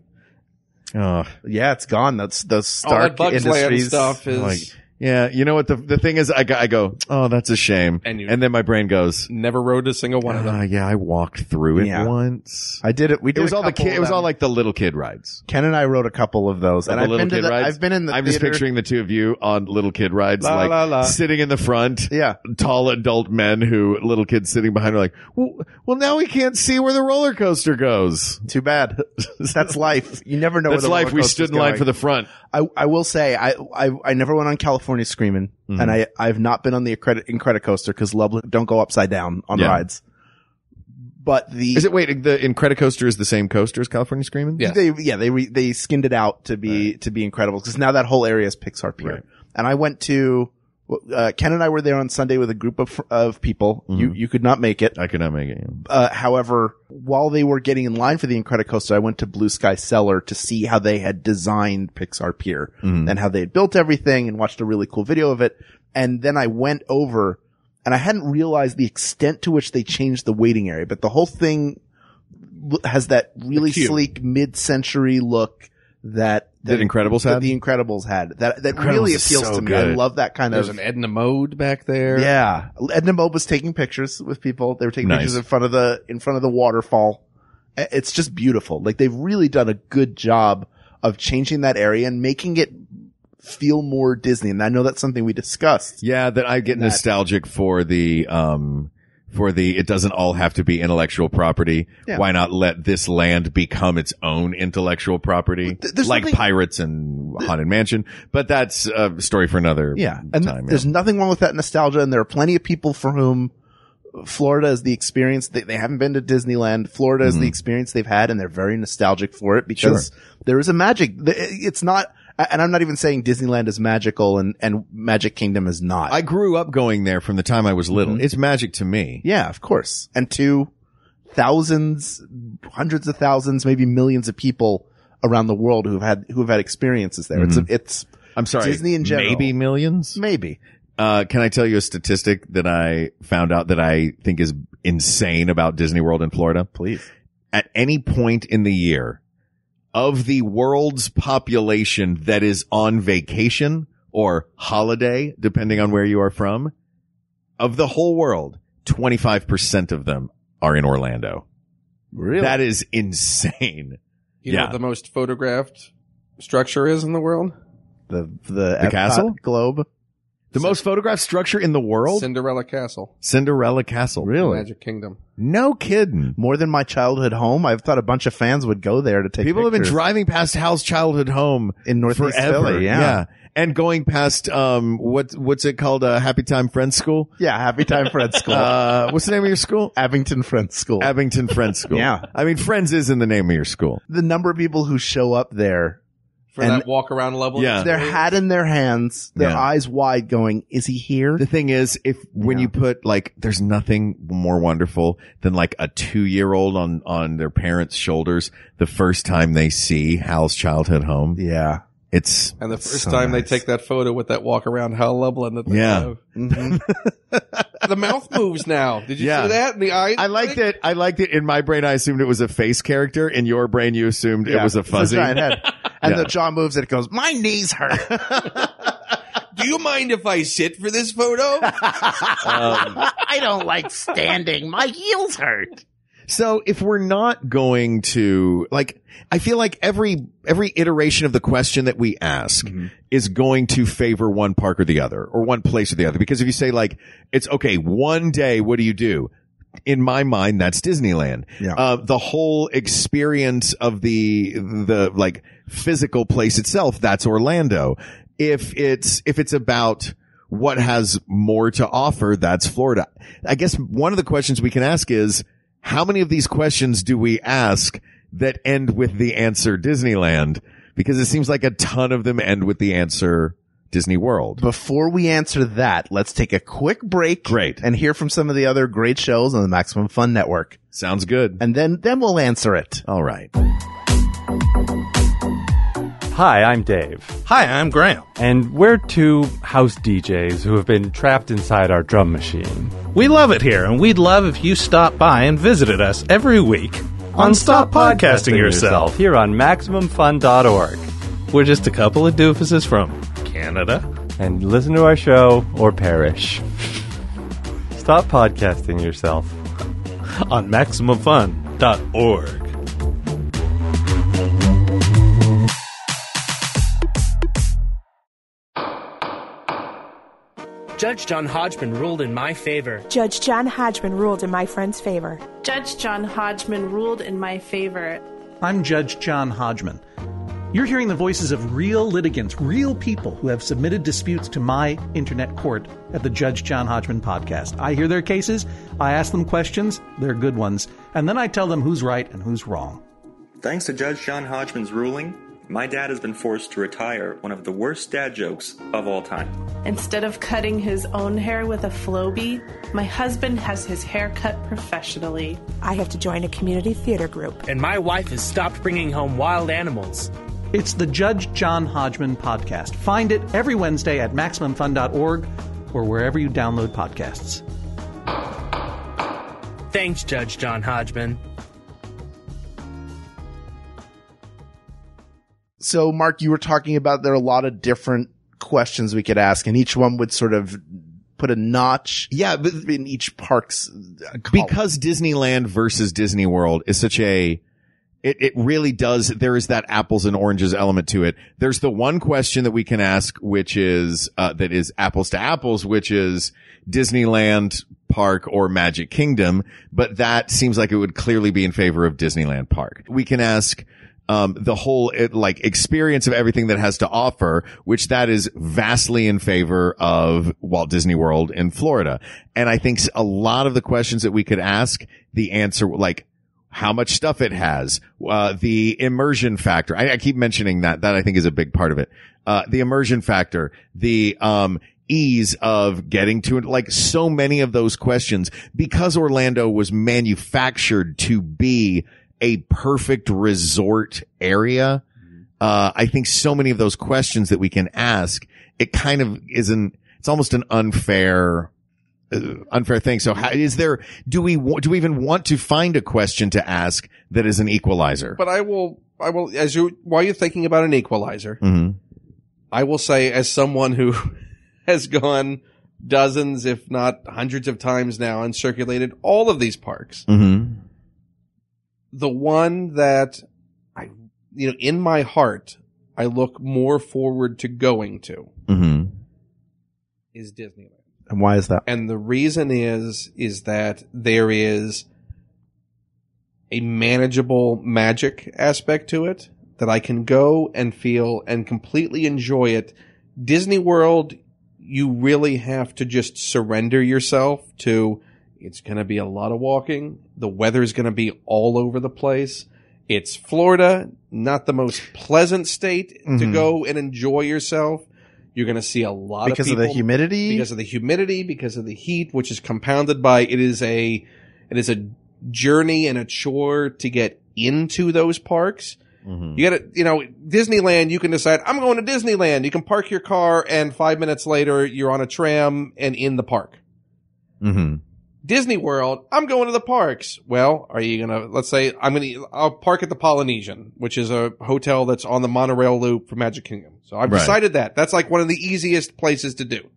Yeah, it's gone. That's those Stark all that Bugs Land Industries stuff is... Like, yeah, you know what the thing is? I go, oh, that's a shame, and then my brain goes, never rode a single one of them. Yeah, I walked through it once. I did it. We did. It was all the kid. It was all like the little kid rides. Ken and I rode a couple of those, and I've been in the. I'm just picturing the two of you on little kid rides, sitting in the front. Yeah, tall adult men little kids sitting behind are like, well, now we can't see where the roller coaster goes. Too bad. That's life. You never know. That's life. We stood in line for the front. I will say I never went on California Screamin', and I've not been on the Incredicoaster because don't go upside down on rides. But the Incredicoaster is the same coaster as California Screamin'? Yes. They skinned it out to be incredible because now that whole area is Pixar Pier. Right. And I went to Ken and I were there on Sunday with a group of people. You could not make it. I could not make it. Yeah. However, while they were getting in line for the Incredicoaster, I went to Blue Sky Cellar to see how they had designed Pixar Pier and how they had built everything, and watched a really cool video of it. And then I went over, and I hadn't realized the extent to which they changed the waiting area, but the whole thing has that really sleek mid-century look that Incredibles had? The Incredibles had. That really appeals to me. Good. I love that kind There's an Edna Mode back there. Yeah. Edna Mode was taking pictures with people. They were taking pictures in front of the waterfall. It's just beautiful. Like, they've really done a good job of changing that area and making it feel more Disney. And I know that's something we discussed. Yeah, that I get nostalgic for the it doesn't all have to be intellectual property. Yeah. Why not let this land become its own intellectual property? Like Pirates and Haunted Mansion. But that's a story for another time. There's nothing wrong with that nostalgia, and there are plenty of people for whom Florida is the experience. They haven't been to Disneyland. Florida is the experience they've had, and they're very nostalgic for it because there is a magic. It's not... And I'm not even saying Disneyland is magical and Magic Kingdom is not. I grew up going there from the time I was little. It's magic to me. Yeah, of course. And to thousands, hundreds of thousands, maybe millions of people around the world who have had experiences there. It's I'm sorry, Disney in general. Maybe millions? Maybe. Can I tell you a statistic that I found out that I think is insane about Disney World in Florida? Please. At any point in the year, of the world's population that is on vacation or holiday, depending on where you are from, of the whole world, 25% of them are in Orlando. Really? That is insane. You know what the most photographed structure is in the world? The castle? Globe? The most photographed structure in the world? Cinderella Castle. Cinderella Castle. Really? Magic Kingdom. No kidding. More than my childhood home. I thought a bunch of fans would go there to take People pictures. have been driving past Hal's childhood home in Northeast forever. Philly. Yeah. And going past, what's it called? Happy Time Friends School? Yeah, Happy Time Friends School. What's the name of your school? Abington Friends School. Abington Friends School. Yeah. I mean, Friends is in the name of your school. The number of people who show up there for that walk around level. Yeah. Their hat in their hands, their eyes wide going, is he here? The thing is, when you put there's nothing more wonderful than like a 2-year-old on their parents' shoulders the first time they see Hal's childhood home. Yeah. And the first time they take that photo with that walk around Hal Lublin that they have. the mouth moves now. Did you see that? And the eyes. I liked it. I liked it. In my brain, I assumed it was a face character. In your brain, you assumed it was a fuzzy. Giant head. And the jaw moves and it goes, my knees hurt. Do you mind if I sit for this photo? I don't like standing. My heels hurt. So if we're not going to, like, I feel like every iteration of the question that we ask is going to favor one park or the other, or one place or the other. Because if you say, like, it's okay, one day, what do you do? In my mind, that's Disneyland. Yeah. The whole experience of the like physical place itself, that's Orlando. If it's about what has more to offer, that's Florida. I guess one of the questions we can ask is, how many of these questions do we ask that end with the answer Disneyland? Because it seems like a ton of them end with the answer Disney World. Before we answer that, let's take a quick break. Great. And hear from some of the other great shows on the Maximum Fun Network. Sounds good. And then we'll answer it. All right. Hi, I'm Dave. Hi, I'm Graham. And we're two house DJs who have been trapped inside our drum machine. We love it here, and we'd love if you stopped by and visited us every week on Stop Podcasting Yourself here on MaximumFun.org. We're just a couple of doofuses from Canada. And listen to our show or perish. Stop podcasting yourself on MaximumFun.org. Judge John Hodgman ruled in my favor. Judge John Hodgman ruled in my friend's favor. Judge John Hodgman ruled in my favor. I'm Judge John Hodgman. You're hearing the voices of real litigants, real people who have submitted disputes to my internet court at the Judge John Hodgman podcast. I hear their cases, I ask them questions, they're good ones, and then I tell them who's right and who's wrong. Thanks to Judge John Hodgman's ruling, my dad has been forced to retire one of the worst dad jokes of all time. Instead of cutting his own hair with a Flowbee, my husband has his hair cut professionally. I have to join a community theater group. And my wife has stopped bringing home wild animals. It's the Judge John Hodgman podcast. Find it every Wednesday at MaximumFun.org or wherever you download podcasts. Thanks, Judge John Hodgman. So, Mark, you were talking about there are a lot of different questions we could ask, and each one would sort of put a notch in each park's column. Because Disneyland versus Disney World is such a... It really does. There is that apples and oranges element to it. There's the one question that we can ask, which is, that is apples to apples, which is Disneyland Park or Magic Kingdom. But that seems like it would clearly be in favor of Disneyland Park. We can ask, the whole, experience of everything that has to offer, which that is vastly in favor of Walt Disney World in Florida. And I think a lot of the questions that we could ask, the answer, like, how much stuff it has, the immersion factor. I keep mentioning that I think is a big part of it. The immersion factor, the, ease of getting to it, like so many of those questions, because Orlando was manufactured to be a perfect resort area. I think so many of those questions that we can ask, it kind of it's almost an unfair thing. So do we even want to find a question to ask that is an equalizer? But I will, while you're thinking about an equalizer, I will say, as someone who has gone dozens, if not hundreds of times now and circulated all of these parks, the one that in my heart, I look more forward to going to is Disneyland. And why is that? And the reason is that there is a manageable magic aspect to it that I can go and feel and completely enjoy it. Disney World, you really have to just surrender yourself to, it's going to be a lot of walking. The weather is going to be all over the place. It's Florida, not the most pleasant state to go and enjoy yourself. You're going to see a lot of people. Because of the humidity? Because of the humidity, because of the heat, which is compounded by it is a journey and a chore to get into those parks. You got to, Disneyland, you can decide, I'm going to Disneyland. You can park your car and 5 minutes later you're on a tram and in the park. Mm-hmm. Disney World, I'm going to the parks. Well, are you gonna, let's say I'll park at the Polynesian, which is a hotel that's on the monorail loop for Magic Kingdom. So I've decided that. That's like one of the easiest places to do.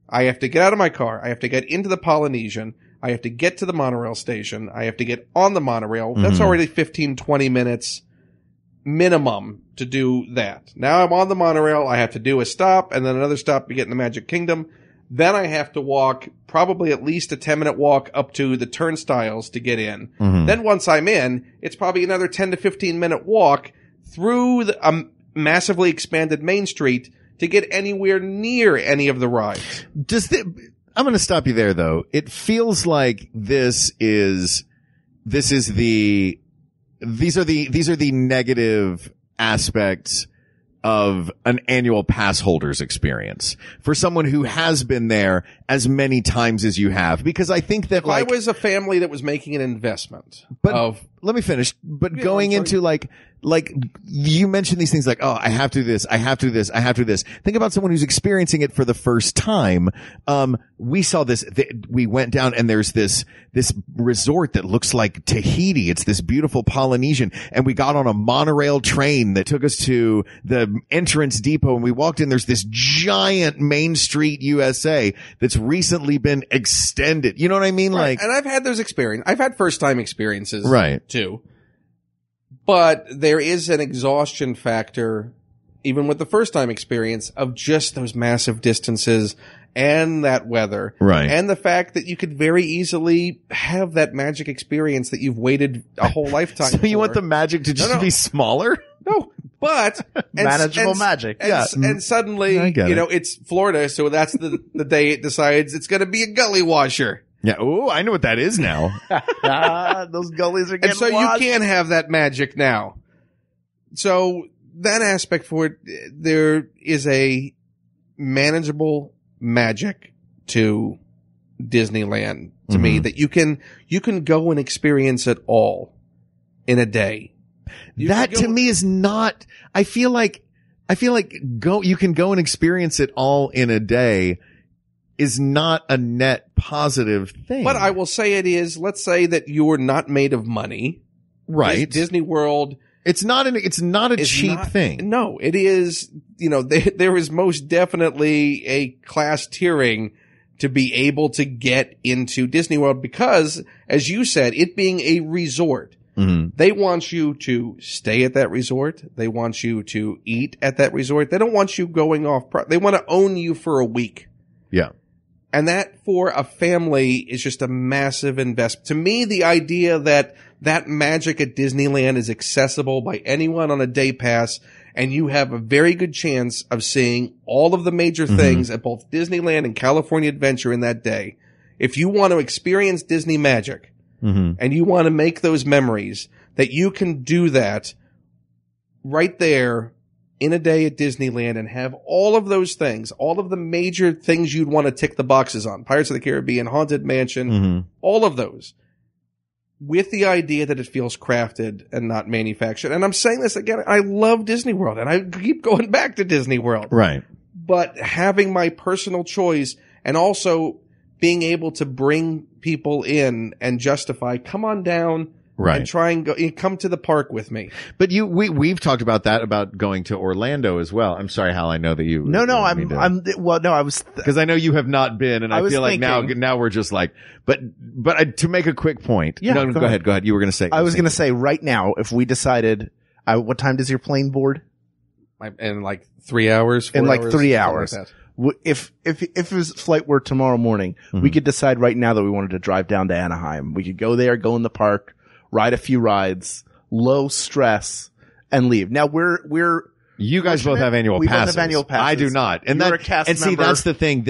I have to get out of my car. I have to get into the Polynesian. I have to get to the monorail station. I have to get on the monorail. That's already 15, 20 minutes minimum to do that. Now I'm on the monorail. I have to do a stop and then another stop to get in the Magic Kingdom. Then I have to walk probably at least a 10-minute walk up to the turnstiles to get in. Then once I'm in, it's probably another 10 to 15-minute walk through a massively expanded Main Street to get anywhere near any of the rides. I'm going to stop you there, though. It feels like these are the negative aspects of an annual pass holder's experience for someone who has been there as many times as you have, because I think that if I was a family that was making an investment let me finish. But going into like you mentioned these things like, oh, I have to do this. I have to do this. I have to do this. Think about someone who's experiencing it for the first time. We saw this, we went down and there's this resort that looks like Tahiti. It's this beautiful Polynesian. And we got on a monorail train that took us to the entrance depot and we walked in. There's this giant Main Street USA that's recently been extended. You know what I mean? Right. Like, and I've had those experiences. I've had first time experiences. Right. Too. But there is an exhaustion factor, even with the first time experience, of just those massive distances and that weather. Right. And the fact that you could very easily have that magic experience that you've waited a whole lifetime so for. You want the magic to just be smaller? No. But manageable magic. And suddenly, it's Florida, so that's the day it decides it's going to be a gully washer. Yeah. Oh, I know what that is now. Those gullies are getting And so washed. you can't have that magic now. So that aspect for it, there is a manageable magic to Disneyland to me that you can go and experience it all in a day. That to me is not, I feel like you can go and experience it all in a day is not a net positive thing. But I will say it is, let's say that you're not made of money. Right. Disney World. It's not a cheap thing. No, it is, there is most definitely a class tiering to be able to get into Disney World because, as you said, it being a resort, they want you to stay at that resort. They want you to eat at that resort. They don't want you going off. They want to own you for a week. Yeah. And that for a family is just a massive investment. To me, the idea that magic at Disneyland is accessible by anyone on a day pass and you have a very good chance of seeing all of the major things at both Disneyland and California Adventure in that day. If you want to experience Disney magic and you want to make those memories, that you can do that right there in a day at Disneyland and have all of those things, all of the major things you'd want to tick the boxes on, Pirates of the Caribbean, Haunted Mansion, all of those, with the idea that it feels crafted and not manufactured. And I'm saying this again, I love Disney World and I keep going back to Disney World. Right. But having my personal choice and also being able to bring people in and justify, come on down. Right. And try and come to the park with me. But we've talked about that, about going to Orlando as well. I'm sorry, Hal, I know that you. I was. Because I know you have not been, and I feel like thinking, now we're just like, but to make a quick point. Yeah. No, go ahead. You were going to say. I was going to say right now, if we decided, what time does your plane board? In like 3 hours? In like 3 hours. Like if his flight were tomorrow morning, we could decide right now that we wanted to drive down to Anaheim. We could go there, go in the park, ride a few rides, low stress, and leave. Now you guys both have annual passes. Both have annual passes. I do not. And You're a cast member. See, that's the thing.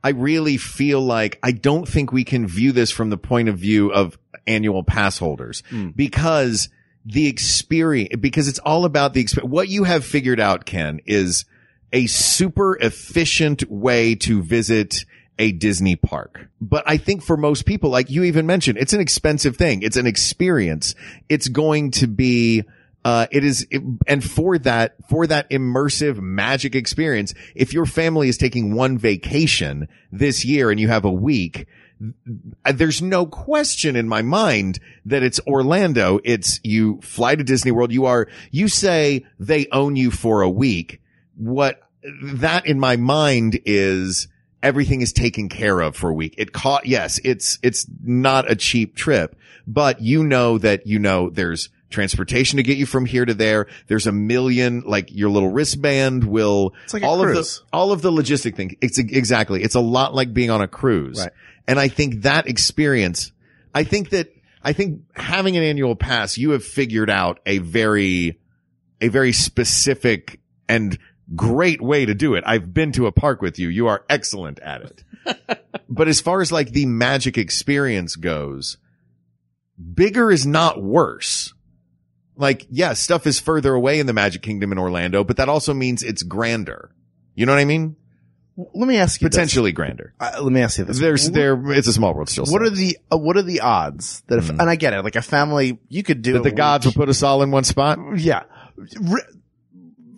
I really feel like I don't think we can view this from the point of view of annual pass holders because it's all about the experience. What you have figured out, Ken, is a super efficient way to visit a Disney park. But I think for most people, like you even mentioned, it's an expensive thing. It's an experience. It's going to be, And for that immersive magic experience, if your family is taking one vacation this year and you have a week, there's no question in my mind that it's Orlando. It's you fly to Disney World. You say they own you for a week. What that in my mind is everything is taken care of for a week. Yes, it's not a cheap trip, but there's transportation to get you from here to there. There's a million, like your little wristband will, it's like all of the logistic things. It's a lot like being on a cruise. Right. And I think that experience, I think having an annual pass, you have figured out a very specific and great way to do it. I've been to a park with you. You are excellent at it. But as far as like the magic experience goes, bigger is not worse. Like, yeah, stuff is further away in the Magic Kingdom in Orlando, but that also means it's grander. You know what I mean? Let me ask you potentially grander. Let me ask you this. It's a small world still. What are the odds that if, and I get it, like a family, you could do that the gods will put us all in one spot? Yeah.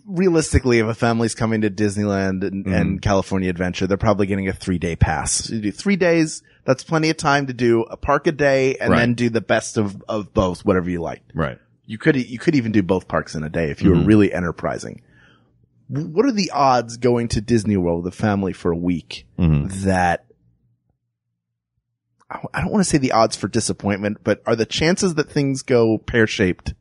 Realistically, if a family's coming to Disneyland and California Adventure, they're probably getting a 3-day pass. You do 3 days. That's plenty of time to do a park a day and then do the best of both, whatever you like. Right. You could even do both parks in a day if you were really enterprising. What are the odds going to Disney World with a family for a week that I don't want to say the odds for disappointment, but are the chances that things go pear-shaped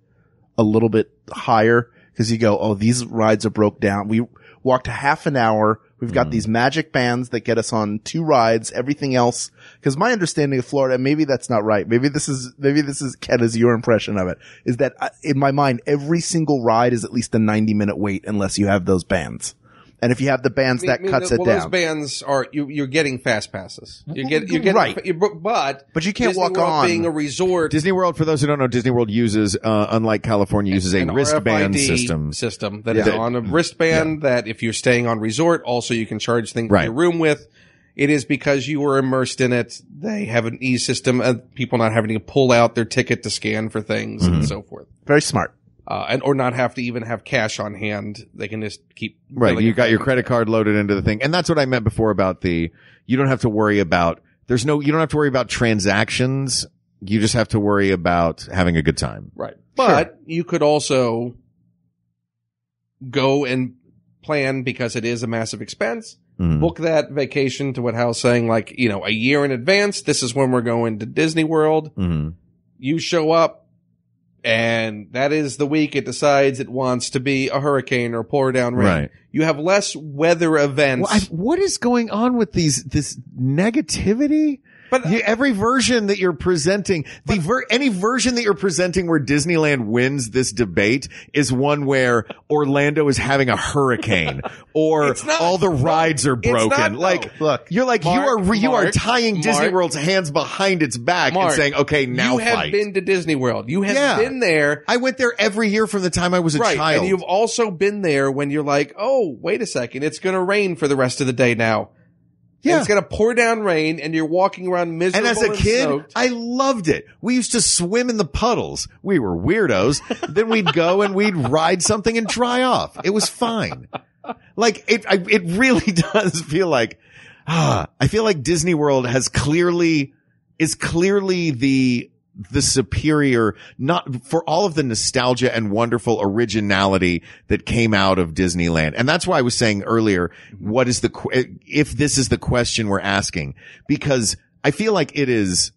a little bit higher? Because you go, oh, these rides are broke down. We walked a half an hour. We've got these magic bands that get us on 2 rides, everything else. Because my understanding of Florida, maybe that's not right. Maybe this is Ken, is your impression of it, is that in my mind, every single ride is at least a 90-minute wait unless you have those bands. And if you have the bands, that cuts it down. Those bands are, you're getting fast passes. You're getting, right. But you can't Disney walk World on. being a resort. Disney World, for those who don't know, Disney World uses, unlike California, uses a wristband system that is on a wristband that if you're staying on resort, also you can charge things in your room with. It is because you were immersed in it. They have an e-system of people not having to pull out their ticket to scan for things and so forth. Very smart. Or not have to even have cash on hand. They can just keep. Right. You got your credit card loaded into the thing. And that's what I meant before about you don't have to worry about, you don't have to worry about transactions. You just have to worry about having a good time. Right. But you could also go and plan, because it is a massive expense. Book that vacation to what Hal's saying, like, a year in advance. This is when we're going to Disney World. You show up. And that is the week it decides it wants to be a hurricane or pour down rain. Right. You have less weather events. What is going on with this negativity? But every version that you're presenting, any version that you're presenting where Disneyland wins this debate is one where Orlando is having a hurricane or all the rides are broken. Look, you're like, you are tying Disney World's hands behind its back and saying, okay, now you have fight. been to Disney World. You have been there. I went there every year from the time I was a child. And you've also been there when you're like, oh, wait a second, it's going to rain for the rest of the day now. Yeah. And it's going to pour down rain and you're walking around miserable and as a kid, soaked. I loved it. We used to swim in the puddles. We were weirdos. Then we'd go and we'd ride something and dry off. It was fine. Like, it really does feel like, I feel like Disney World is clearly the superior, not for all of the nostalgia and wonderful originality that came out of Disneyland. And that's why I was saying earlier, if this is the question we're asking, because I feel like it is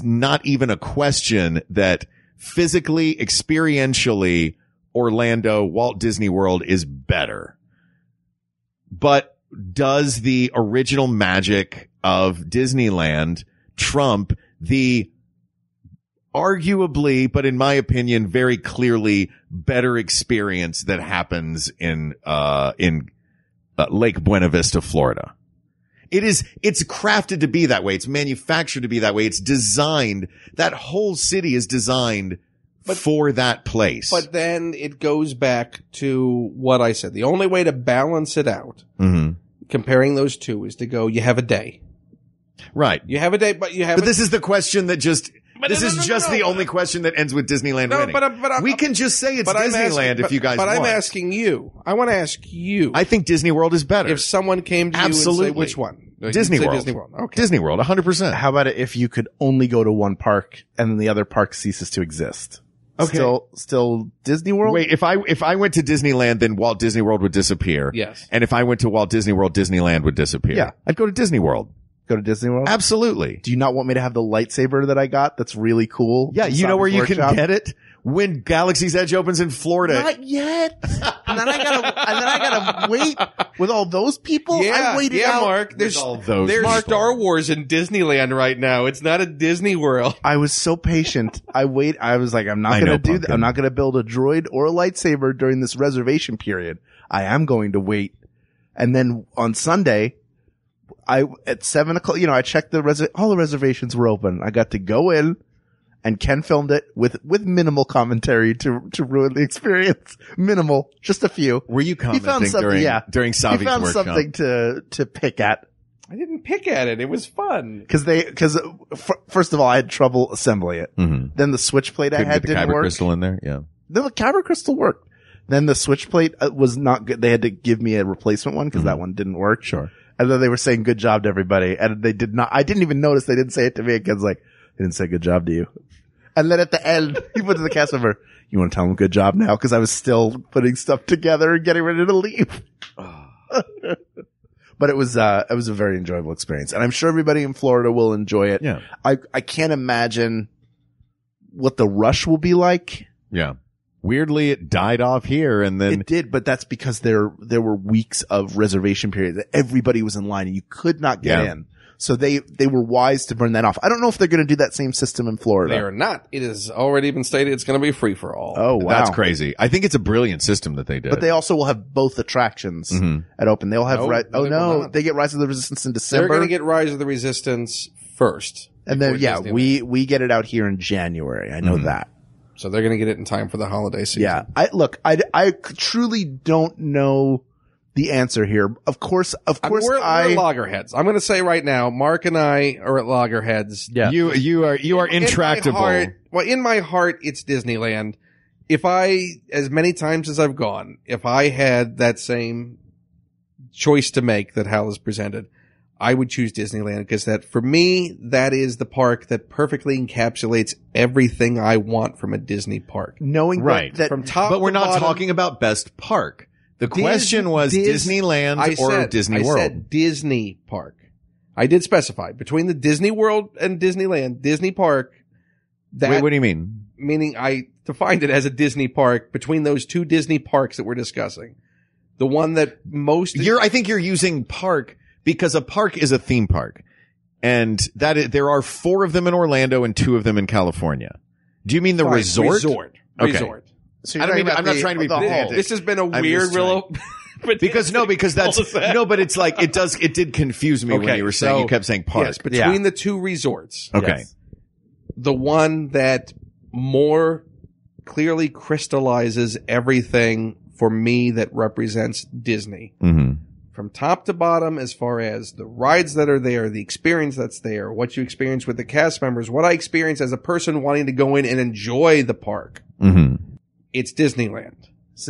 not even a question that physically, experientially, Orlando, Walt Disney World is better. But does the original magic of Disneyland trump the arguably, but in my opinion, very clearly better experience that happens in Lake Buena Vista, Florida? It's crafted to be that way. It's manufactured to be that way. It's designed. That whole city is designed for that place. But then it goes back to what I said. The only way to balance it out, comparing those two, is to go, you have a day. Right. You have a day, but you have. But this is the question that just This is just the only question that ends with Disneyland winning. We can just say it's Disneyland if you guys want. But I'm asking you. I want to ask you. I think Disney World is better. If someone came to you and say, which one? Disney World. Okay. Disney World, 100%. How about if you could only go to one park and then the other park ceases to exist? Okay. Still Disney World? Wait, if I went to Disneyland, then Walt Disney World would disappear. Yes. And if I went to Walt Disney World, Disneyland would disappear. Yeah. I'd go to Disney World. Go to Disney World? Absolutely. Do you not want me to have the lightsaber that I got that's really cool? Yeah, you know where you can get it? When Galaxy's Edge opens in Florida. Not yet. And then I gotta wait with all those people. Yeah, I waited out. Mark. There's Star Wars in Disneyland right now. It's not a Disney World. I was so patient. I was like, I'm not gonna do that. I'm not gonna build a droid or a lightsaber during this reservation period. I am going to wait. And then on Sunday, at 7 o'clock, I checked all the reservations were open. I got to go in. And Ken filmed it with minimal commentary to ruin the experience. Minimal. Just a few. Were you commenting during Savi's He found workshop? something to pick at. I didn't pick at it. It was fun. First of all, I had trouble assembling it. Mm-hmm. Then the switch plate I had didn't work. The kyber crystal in there? Yeah. The kyber crystal worked. Then the switch plate was not good. They had to give me a replacement one because that one didn't work. Sure. And then they were saying good job to everybody. And they did not. I didn't even notice they didn't say it to me. Ken's like, they didn't say good job to you. And then at the end, he went to the cast member, you want to tell him good job now? Cause I was still putting stuff together and getting ready to leave. But it was a very enjoyable experience. And I'm sure everybody in Florida will enjoy it. Yeah. I can't imagine what the rush will be like. Yeah. Weirdly, it died off here and then. It did, but that's because there were weeks of reservation period that everybody was in line and you could not get in. So they were wise to burn that off. I don't know if they're going to do that same system in Florida. They are not. It has already been stated it's going to be free for all. Oh, wow. That's crazy. I think it's a brilliant system that they did. But they also will have both attractions at open. They'll have they get Rise of the Resistance in December. They're going to get Rise of the Resistance first. And then we get it out here in January. I know that. So they're going to get it in time for the holiday season. Yeah. I truly don't know the answer here. Of course, we're loggerheads. I'm going to say right now, Mark and I are at loggerheads. Yeah. You are intractable. In my heart, it's Disneyland. As many times as I've gone, if I had that same choice to make that Hal has presented, I would choose Disneyland because for me, that is the park that perfectly encapsulates everything I want from a Disney park. Knowing that from top but we're to not bottom, talking about best park. The question was Disneyland or Disney World. I said Disney Park. I did specify between the Disney World and Disneyland, Disney Park. Wait, what do you mean? Meaning I defined it as a Disney park between those two Disney parks that we're discussing. The one that most I think you're using park because a park is a theme park. And there are 4 of them in Orlando and 2 of them in California. Do you mean the resort? Okay. Resort. So I'm not trying to be pedantic. This has been a weird because that's but it's like it did confuse me when you were saying you kept saying park. Yes, between the 2 resorts. Okay. Yes. The one that more clearly crystallizes everything for me that represents Disney. Mm-hmm. From top to bottom, as far as the rides that are there, the experience that's there, what you experience with the cast members, what I experience as a person wanting to go in and enjoy the park. Mm-hmm. It's Disneyland.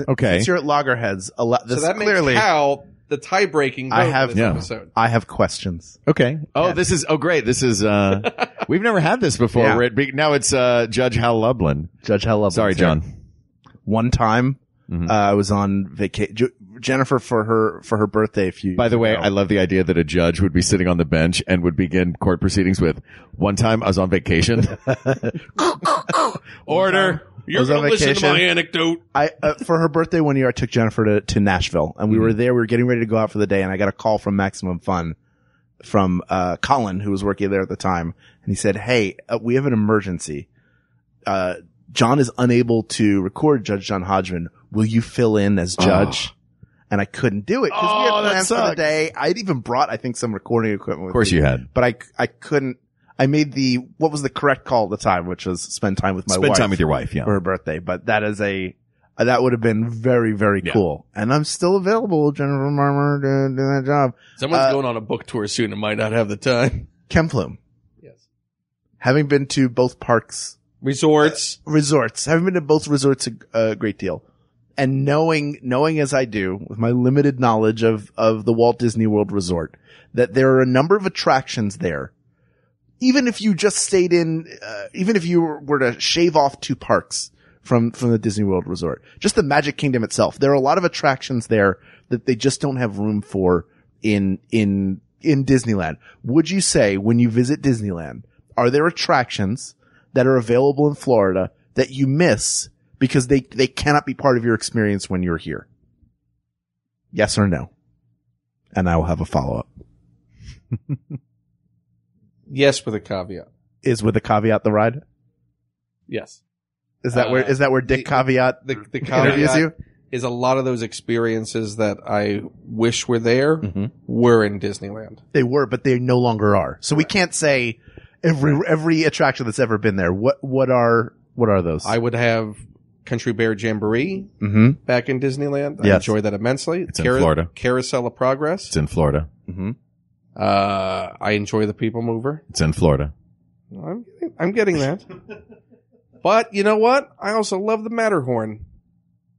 Okay. Since you're at Loggerheads, so that clearly makes Hal the tie-breaking vote for this episode. I have questions. Okay. Oh, this is great. This is we've never had this before. Yeah. Now it's Judge Hal Lublin. Judge Hal Lublin. Sorry, John. One time, I was on vacation. Jennifer for her birthday. By the way, I love the idea that a judge would be sitting on the bench and would begin court proceedings with, "One time I was on vacation." Order. You're going to listen to my anecdote. For her birthday one year, I took Jennifer to Nashville, and we were there. We were getting ready to go out for the day, and I got a call from Maximum Fun from Colin, who was working there at the time, and he said, "Hey, we have an emergency. John is unable to record Judge John Hodgman. Will you fill in as judge?" And I couldn't do it because we had plans for the day. I'd even brought, I think, some recording equipment with me. Of course you had. But I couldn't. I made what was the correct call at the time, which was spend time with my wife. Spend time with your wife, yeah. For her birthday. But that would have been very, very cool. And I'm still available, Jennifer Marmer, to do that job. Someone's going on a book tour soon and might not have the time. Ken Plume. Yes. Having been to both parks, resorts, having been to both resorts a great deal, and knowing as I do with my limited knowledge of the Walt Disney World Resort, that there are a number of attractions there. Even if you just stayed in, even if you were to shave off 2 parks from the Disney World Resort, just the Magic Kingdom itself, there are a lot of attractions there that they just don't have room for in Disneyland. Would you say when you visit Disneyland, are there attractions that are available in Florida that you miss because they cannot be part of your experience when you're here? Yes or no? And I will have a follow-up. Yes, with a caveat. Is with a caveat the ride? Yes. Is that where Dick Caveat the interviews caveat you? is a lot of those experiences that I wish were there were in Disneyland. They were, but they no longer are. So we can't say every attraction that's ever been there. What are those? I would have Country Bear Jamboree back in Disneyland. I Yes. enjoy that immensely. It's in Florida. Carousel of Progress. It's in Florida. I enjoy the People Mover. It's in Florida. I'm getting that. But you know what? I also love the Matterhorn.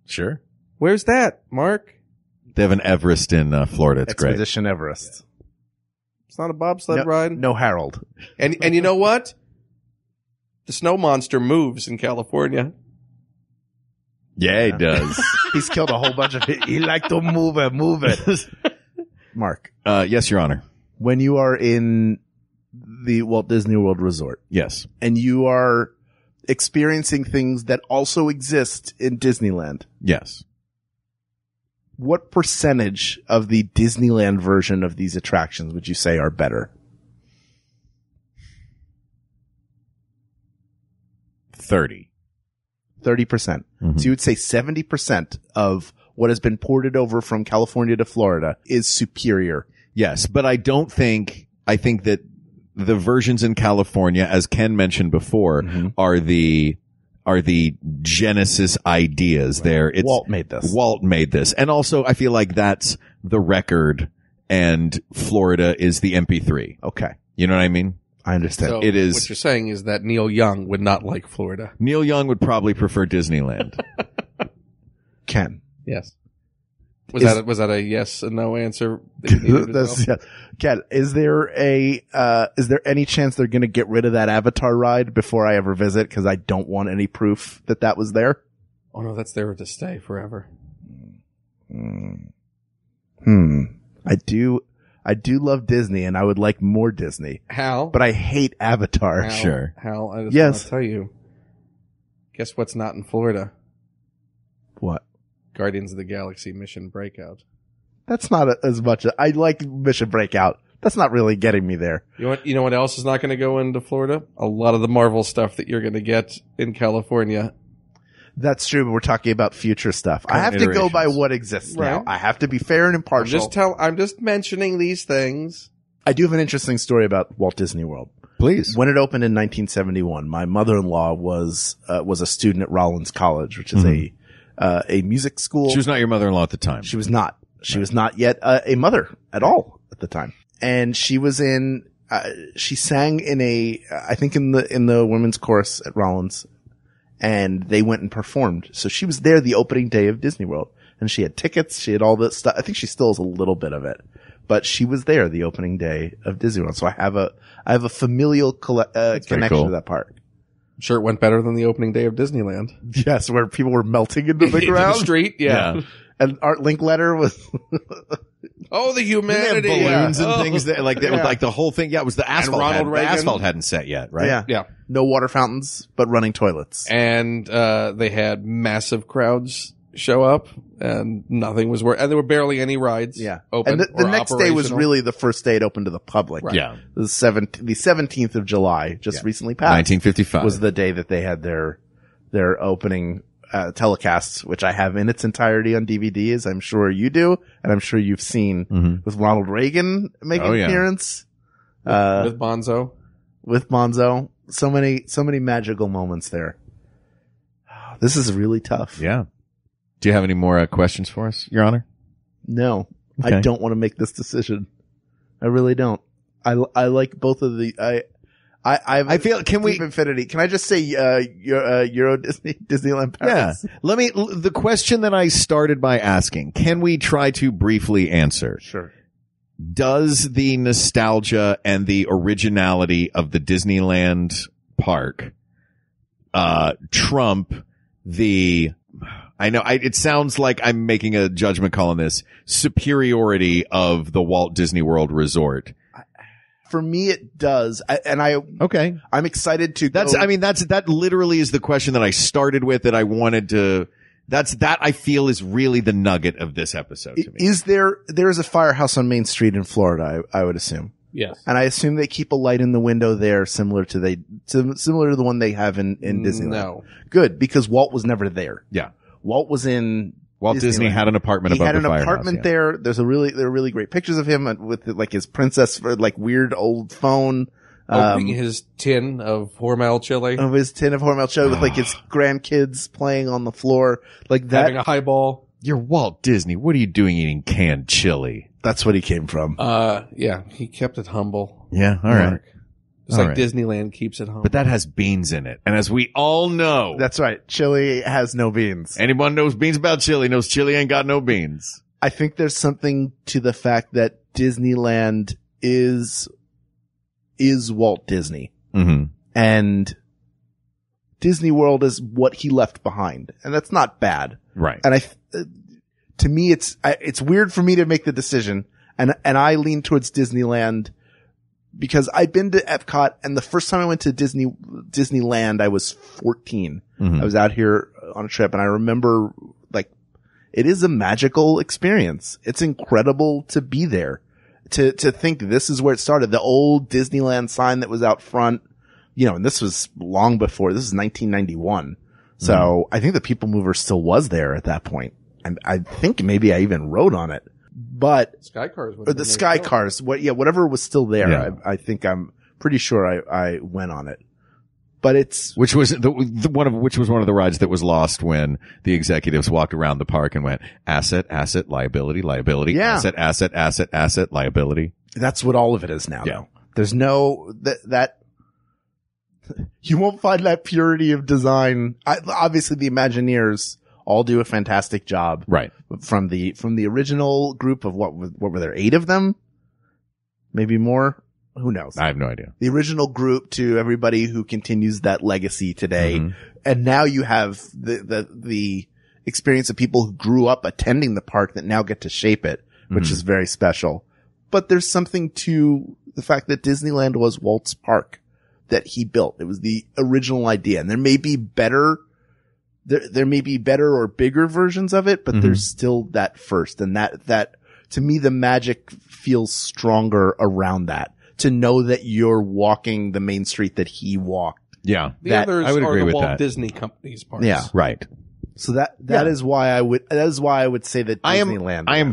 Sure. Where's that, Mark? They have an Everest in Florida. It's great. Expedition Everest. It's not a bobsled ride. No Harold. And you know what? The snow monster moves in California. Yeah, he does. He's killed a whole bunch of it. He like to move it. Mark. Yes, Your Honor. When you are in the Walt Disney World Resort. Yes. And you are experiencing things that also exist in Disneyland. Yes. What percentage of the Disneyland version of these attractions would you say are better? 30%. 30%. So you would say 70% of what has been ported over from California to Florida is superior. Yes, but I think that the versions in California, as Ken mentioned before, are the Genesis ideas there. It's Walt made this. And also I feel like that's the record and Florida is the MP3. Okay. You know what I mean? I understand. So it is. What you're saying is that Neil Young would not like Florida. Neil Young would probably prefer Disneyland. Ken. Yes. Was that a yes and no answer? Ken, is there any chance they're going to get rid of that Avatar ride before I ever visit? Because I don't want any proof that was there. Oh no, that's there to stay forever. I do love Disney, and I would like more Disney. Hal, but I hate Avatar. Hal, I just want to tell you. Guess what's not in Florida? What? Guardians of the Galaxy Mission Breakout. That's not as much. I like Mission Breakout. That's not really getting me there. You know what else is not going to go into Florida? A lot of the Marvel stuff that you're going to get in California. That's true, but we're talking about future stuff. I have to go by what exists now. I have to be fair and impartial. I'm just mentioning these things. I do have an interesting story about Walt Disney World. Please. When it opened in 1971, my mother-in-law was a student at Rollins College, which is a music school. She was not your mother-in-law at the time. She was not. She was not yet a mother at all at the time. And she was she sang in I think in the women's chorus at Rollins, and they went and performed. So she was there the opening day of Disney World, and she had tickets. She had all this stuff. I think she still has a little bit of it, but she was there the opening day of Disney World. So I have a familial connection to that park. Sure, it went better than the opening day of Disneyland. Yes, where people were melting into the ground. The street, yeah. And Art Linkletter was... Oh, the humanity. They had balloons and things that, like the whole thing. Yeah, it was the asphalt. Ronald Reagan. The asphalt hadn't set yet, right? Yeah. No water fountains, but running toilets. And, they had massive crowds show up, and nothing was and there were barely any rides. Open. And the next day was really the first day it opened to the public. Right. Yeah. The 17th of July, recently passed. 1955. Was the day that they had their opening telecasts, which I have in its entirety on DVD, as I'm sure you do, and I'm sure you've seen with Ronald Reagan making an appearance. With Bonzo. With Bonzo. So many magical moments there. This is really tough. Yeah. Do you have any more questions for us, Your Honor? No. Okay. I don't want to make this decision. I really don't. I like both of the, I feel, can we, Infinity. Can I just say, Euro Disneyland Paris? Yeah. The question that I started by asking, can we try to briefly answer? Sure. Does the nostalgia and the originality of the Disneyland park, trump it sounds like I'm making a judgment call on this, superiority of the Walt Disney World Resort? For me, it does. I'm excited to go. That literally is the question that I started with, that I wanted to, that I feel is really the nugget of this episode to me. There is a firehouse on Main Street in Florida, I would assume. Yes. And I assume they keep a light in the window there similar to the one they have in Disneyland. No. Good, because Walt was never there. Yeah. Walt was in Walt Disney had an apartment above the firehouse. He had an apartment there. There are really great pictures of him with like his princess, like weird old phone. Opening his tin of Hormel chili. With like his grandkids playing on the floor. Like that. Having a highball. You're Walt Disney. What are you doing eating canned chili? That's what he came from. Yeah, he kept it humble. Yeah, all right. It's like Disneyland keeps it humble. But that has beans in it. And as we all know. That's right. Chili has no beans. Anyone knows beans about chili knows chili ain't got no beans. I think there's something to the fact that Disneyland is Walt Disney. Mm-hmm. And Disney World is what he left behind. And that's not bad. Right. And to me, it's weird for me to make the decision. And I lean towards Disneyland because I've been to Epcot, and the first time I went to Disneyland, I was 14. Mm-hmm. I was out here on a trip, and I remember, like, it is a magical experience. It's incredible to be there. To think this is where it started. The old Disneyland sign that was out front, and this was long before. This is 1991. So I think the People Mover still was there at that point. And I think maybe I even rode on it. But Sky Cars, the Sky Cars, whatever was still there. Yeah. I think I'm pretty sure I went on it. But which was one of the rides that was lost when the executives walked around the park and went asset, liability, asset, liability. That's what all of it is now. Yeah. Though. There's no that you won't find that purity of design. Obviously, the Imagineers all do a fantastic job. Right. From the original group of what were there, 8 of them? Maybe more? Who knows? I have no idea. The original group to everybody who continues that legacy today. Mm-hmm. And now you have the experience of people who grew up attending the park that now get to shape it, which is very special. But there's something to the fact that Disneyland was Walt's park that he built. It was the original idea. And there may be better or bigger versions of it, but there's still that first. And that to me, the magic feels stronger around that, to know that you're walking the main street that he walked. Yeah. The others are the Walt Disney Company's parks. Yeah. Right. So that is why I would say that Disneyland. I am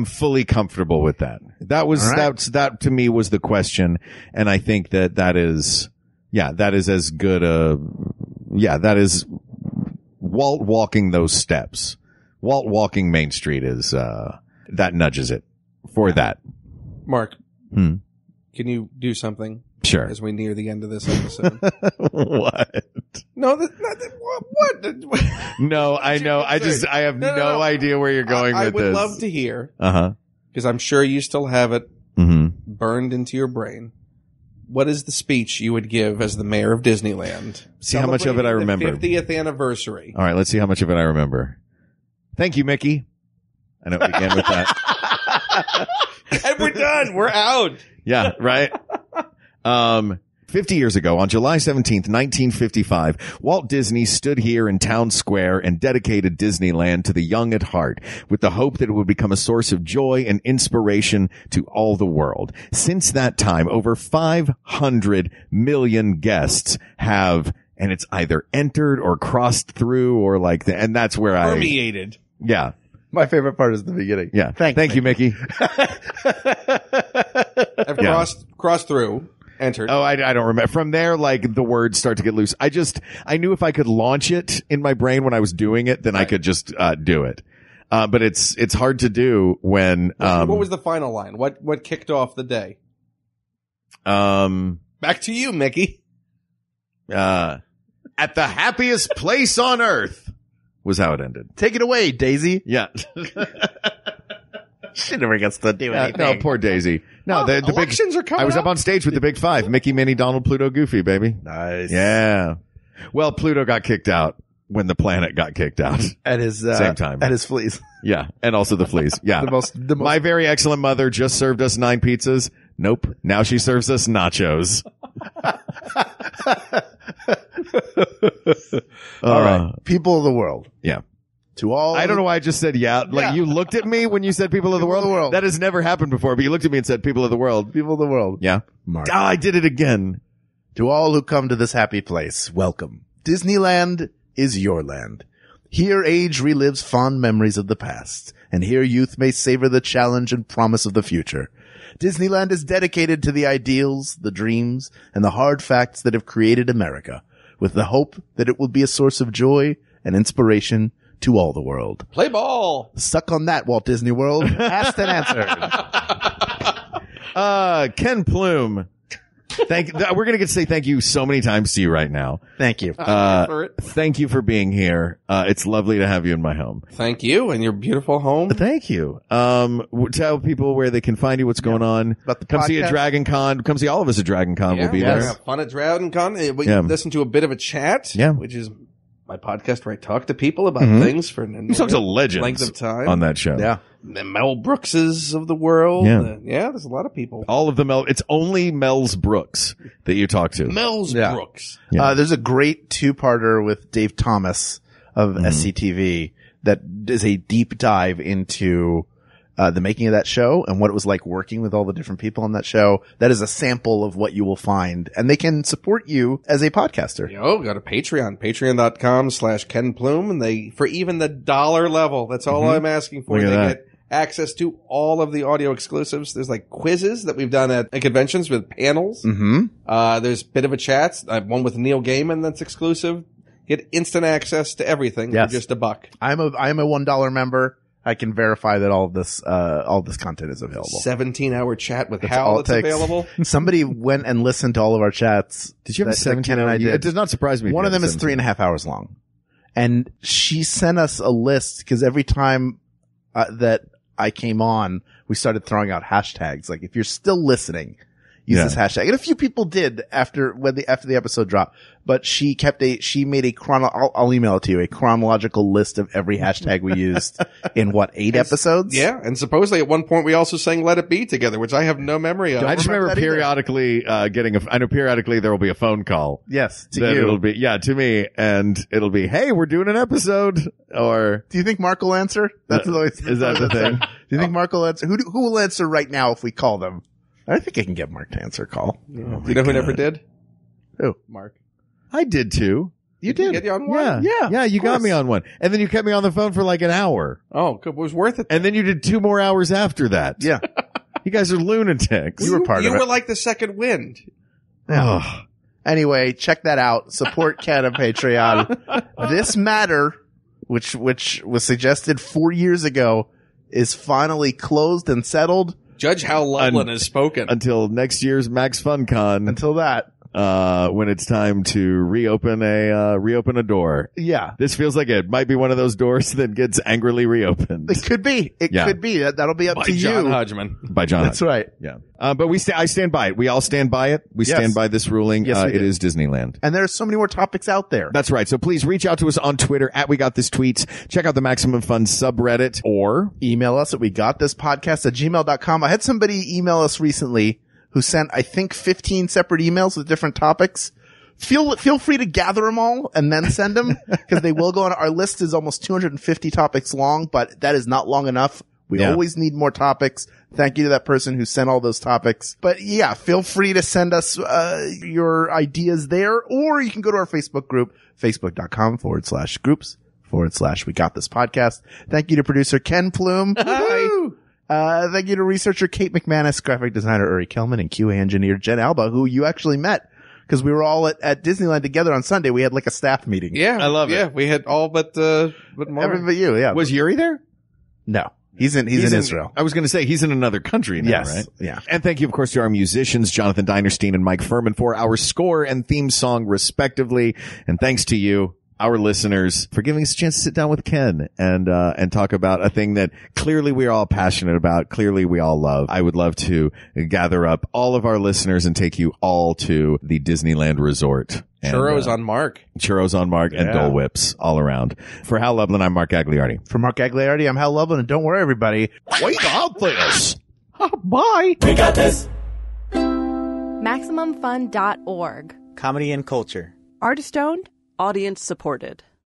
fully comfortable with that. That to me was the question. And I think that is as good that is Walt walking those steps. Walt walking Main Street is, that nudges it for that. Mark, can you do something? Sure. As we near the end of this episode. What? No, what? No, I know. I have no idea where you're going with this. I would love to hear. Because I'm sure you still have it burned into your brain. What is the speech you would give as the mayor of Disneyland? See how much of it I remember. The 50th anniversary. All right, let's see how much of it I remember. Thank you, Mickey. I know it began with that. And we're done. We're out. Yeah, right? 50 years ago, on July 17th, 1955, Walt Disney stood here in Town Square and dedicated Disneyland to the young at heart, with the hope that it would become a source of joy and inspiration to all the world. Since that time, over 500 million guests have, and it's either entered or crossed through or and that's where permeated. Yeah. My favorite part is the beginning. Yeah. Thank you, Mickey. I've crossed through. Entered. Oh, I don't remember. From there, the words start to get loose. I knew if I could launch it in my brain when I was doing it, then I could just, do it. But it's hard to do when, what was the final line? What kicked off the day? Back to you, Mickey. At the happiest place on earth was how it ended. Take it away, Daisy. Yeah. She never gets to do anything. No, poor Daisy. No, the elections big, are coming I was up up. on stage with the big five. Mickey, Minnie, Donald, Pluto, Goofy, baby. Nice. Yeah. Well, Pluto got kicked out when the planet got kicked out. At his same time. At his fleas. Yeah. And also the fleas. Yeah. The most My very excellent mother just served us 9 pizzas. Nope. Now she serves us nachos. All right. People of the world. Yeah. To all. I don't know why I just said yeah. Like you looked at me when you said people of the world. That has never happened before, but you looked at me and said people of the world. People of the world. Yeah. Mark. I did it again. To all who come to this happy place, welcome. Disneyland is your land. Here age relives fond memories of the past, and here youth may savor the challenge and promise of the future. Disneyland is dedicated to the ideals, the dreams, and the hard facts that have created America, with the hope that it will be a source of joy and inspiration to all the world. Play ball. Suck on that, Walt Disney World. Asked and answered. Ken Plume. We're going to get to say thank you so many times to you right now. Thank you. Thank you for being here. It's lovely to have you in my home. Thank you, and your beautiful home. Thank you. Tell people where they can find you, what's going on. About the Come see a podcast. Dragon Con. Come see all of us at Dragon Con. We'll be We're gonna there. have fun at Dragon Con. We Yeah. listen to a bit of a chat, Yeah. which is my podcast where I talk to people about Mhm. things for an You talk to legends length of time. on that show. Yeah. The Mel Brookses of the world. Yeah. There's a lot of people. All of the it's only Mel's Brooks that you talk to. Mel's Yeah. Brooks. Yeah. There's a great 2-parter with Dave Thomas of SCTV that is a deep dive into the making of that show and what it was like working with all the different people on that show. That is a sample of what you will find, and they can support you as a podcaster. Go to Patreon, patreon.com/Ken Plume, and they, for even the $1 level, that's all I'm asking for. Look at They that. get access to all of the audio exclusives. There's like quizzes that we've done at conventions with panels. Mm-hmm. There's a bit of a chat. One with Neil Gaiman that's exclusive. Get instant access to everything Yes. for just $1. I am a $1 member. I can verify that all this content is available. 17-hour chat with That's Hal all it that's takes. available. Somebody went and listened to all of our chats. Did you have a that 17 Ken and I hour? did. It does not surprise me. if One you of them had is 17. 3.5 hours long. And she sent us a list because every time that I came on, we started throwing out hashtags. Like, if you're still listening, use this hashtag. And a few people did after the episode dropped. But she made a I'll email it to you, a chronological list of every hashtag we used in 8 episodes? Yeah, and supposedly at one point we also sang "Let It Be" together, which I have no memory of. I just remember that either. periodically I know periodically there will be a phone call. Yes, to That you. it'll be to me, and it'll be, hey, we're doing an episode. Or Do you think Mark will answer? That's always, is that the thing? Do you think Mark will answer? Who will answer right now if we call them? I think I can get Mark to answer a call. Do you know who never did? Who? Mark. I did too. You did. Get you on one? Yeah. You got me on one, and then you kept me on the phone for like an hour, Oh, good. It was worth it. and then you did 2 more hours after that. Yeah. You guys are lunatics. You were part of You it. were like the second wind. Ugh. Anyway, check that out. Support Ken on Patreon. This matter, which was suggested 4 years ago, is finally closed and settled. Judge Hal Lublin has spoken. Until next year's Max FunCon. Until that. When it's time to reopen a door. Yeah. This feels like it might be one of those doors that gets angrily reopened. It could be. It Yeah. could be. That'll be up By to John you. Hodgman. By John. That's right. Yeah. But I stand by it. We all stand by it. We Yes. stand by this ruling. Yes, we it do. is Disneyland. And there are so many more topics out there. That's right. So please reach out to us on Twitter at We Got This Tweets. Check out the Maximum Fun subreddit, or Email us at wegotThisPodcast@gmail.com. I had somebody email us recently who sent, I think, 15 separate emails with different topics. Feel free to gather them all and then send them, because they will go on. Our list is almost 250 topics long, but that is not long enough. We always need more topics. Thank you to that person who sent all those topics. But yeah, feel free to send us your ideas there, or you can go to our Facebook group, facebook.com/groups/We Got This Podcast. Thank you to producer Ken Plume. Woo-hoo! Thank you to researcher Kate McManus, graphic designer Uri Kelman, and QA engineer Jen Alba, who you actually met because we were all at Disneyland together on Sunday. We had like a staff meeting. Yeah. I love it. Yeah, we had all but Mark. Everybody but you, yeah. was Yuri there? No. He's in Israel. I was going to say he's in another country now, Yes. right? Yeah. And thank you, of course, to our musicians, Jonathan Dinerstein and Mike Furman, for our score and theme song, respectively. And thanks to you, our listeners, for giving us a chance to sit down with Ken and talk about a thing that clearly we're all passionate about, clearly we all love. I would love to gather up all of our listeners and take you all to the Disneyland Resort. Churros on Mark. Churros on Mark and Dole Whips all around. For Hal Lublin, I'm Mark Gagliardi. For Mark Gagliardi, I'm Hal Lublin, and don't worry, everybody. We got this. Bye. We got this. MaximumFun.org. Comedy and culture. Artist owned. Audience supported.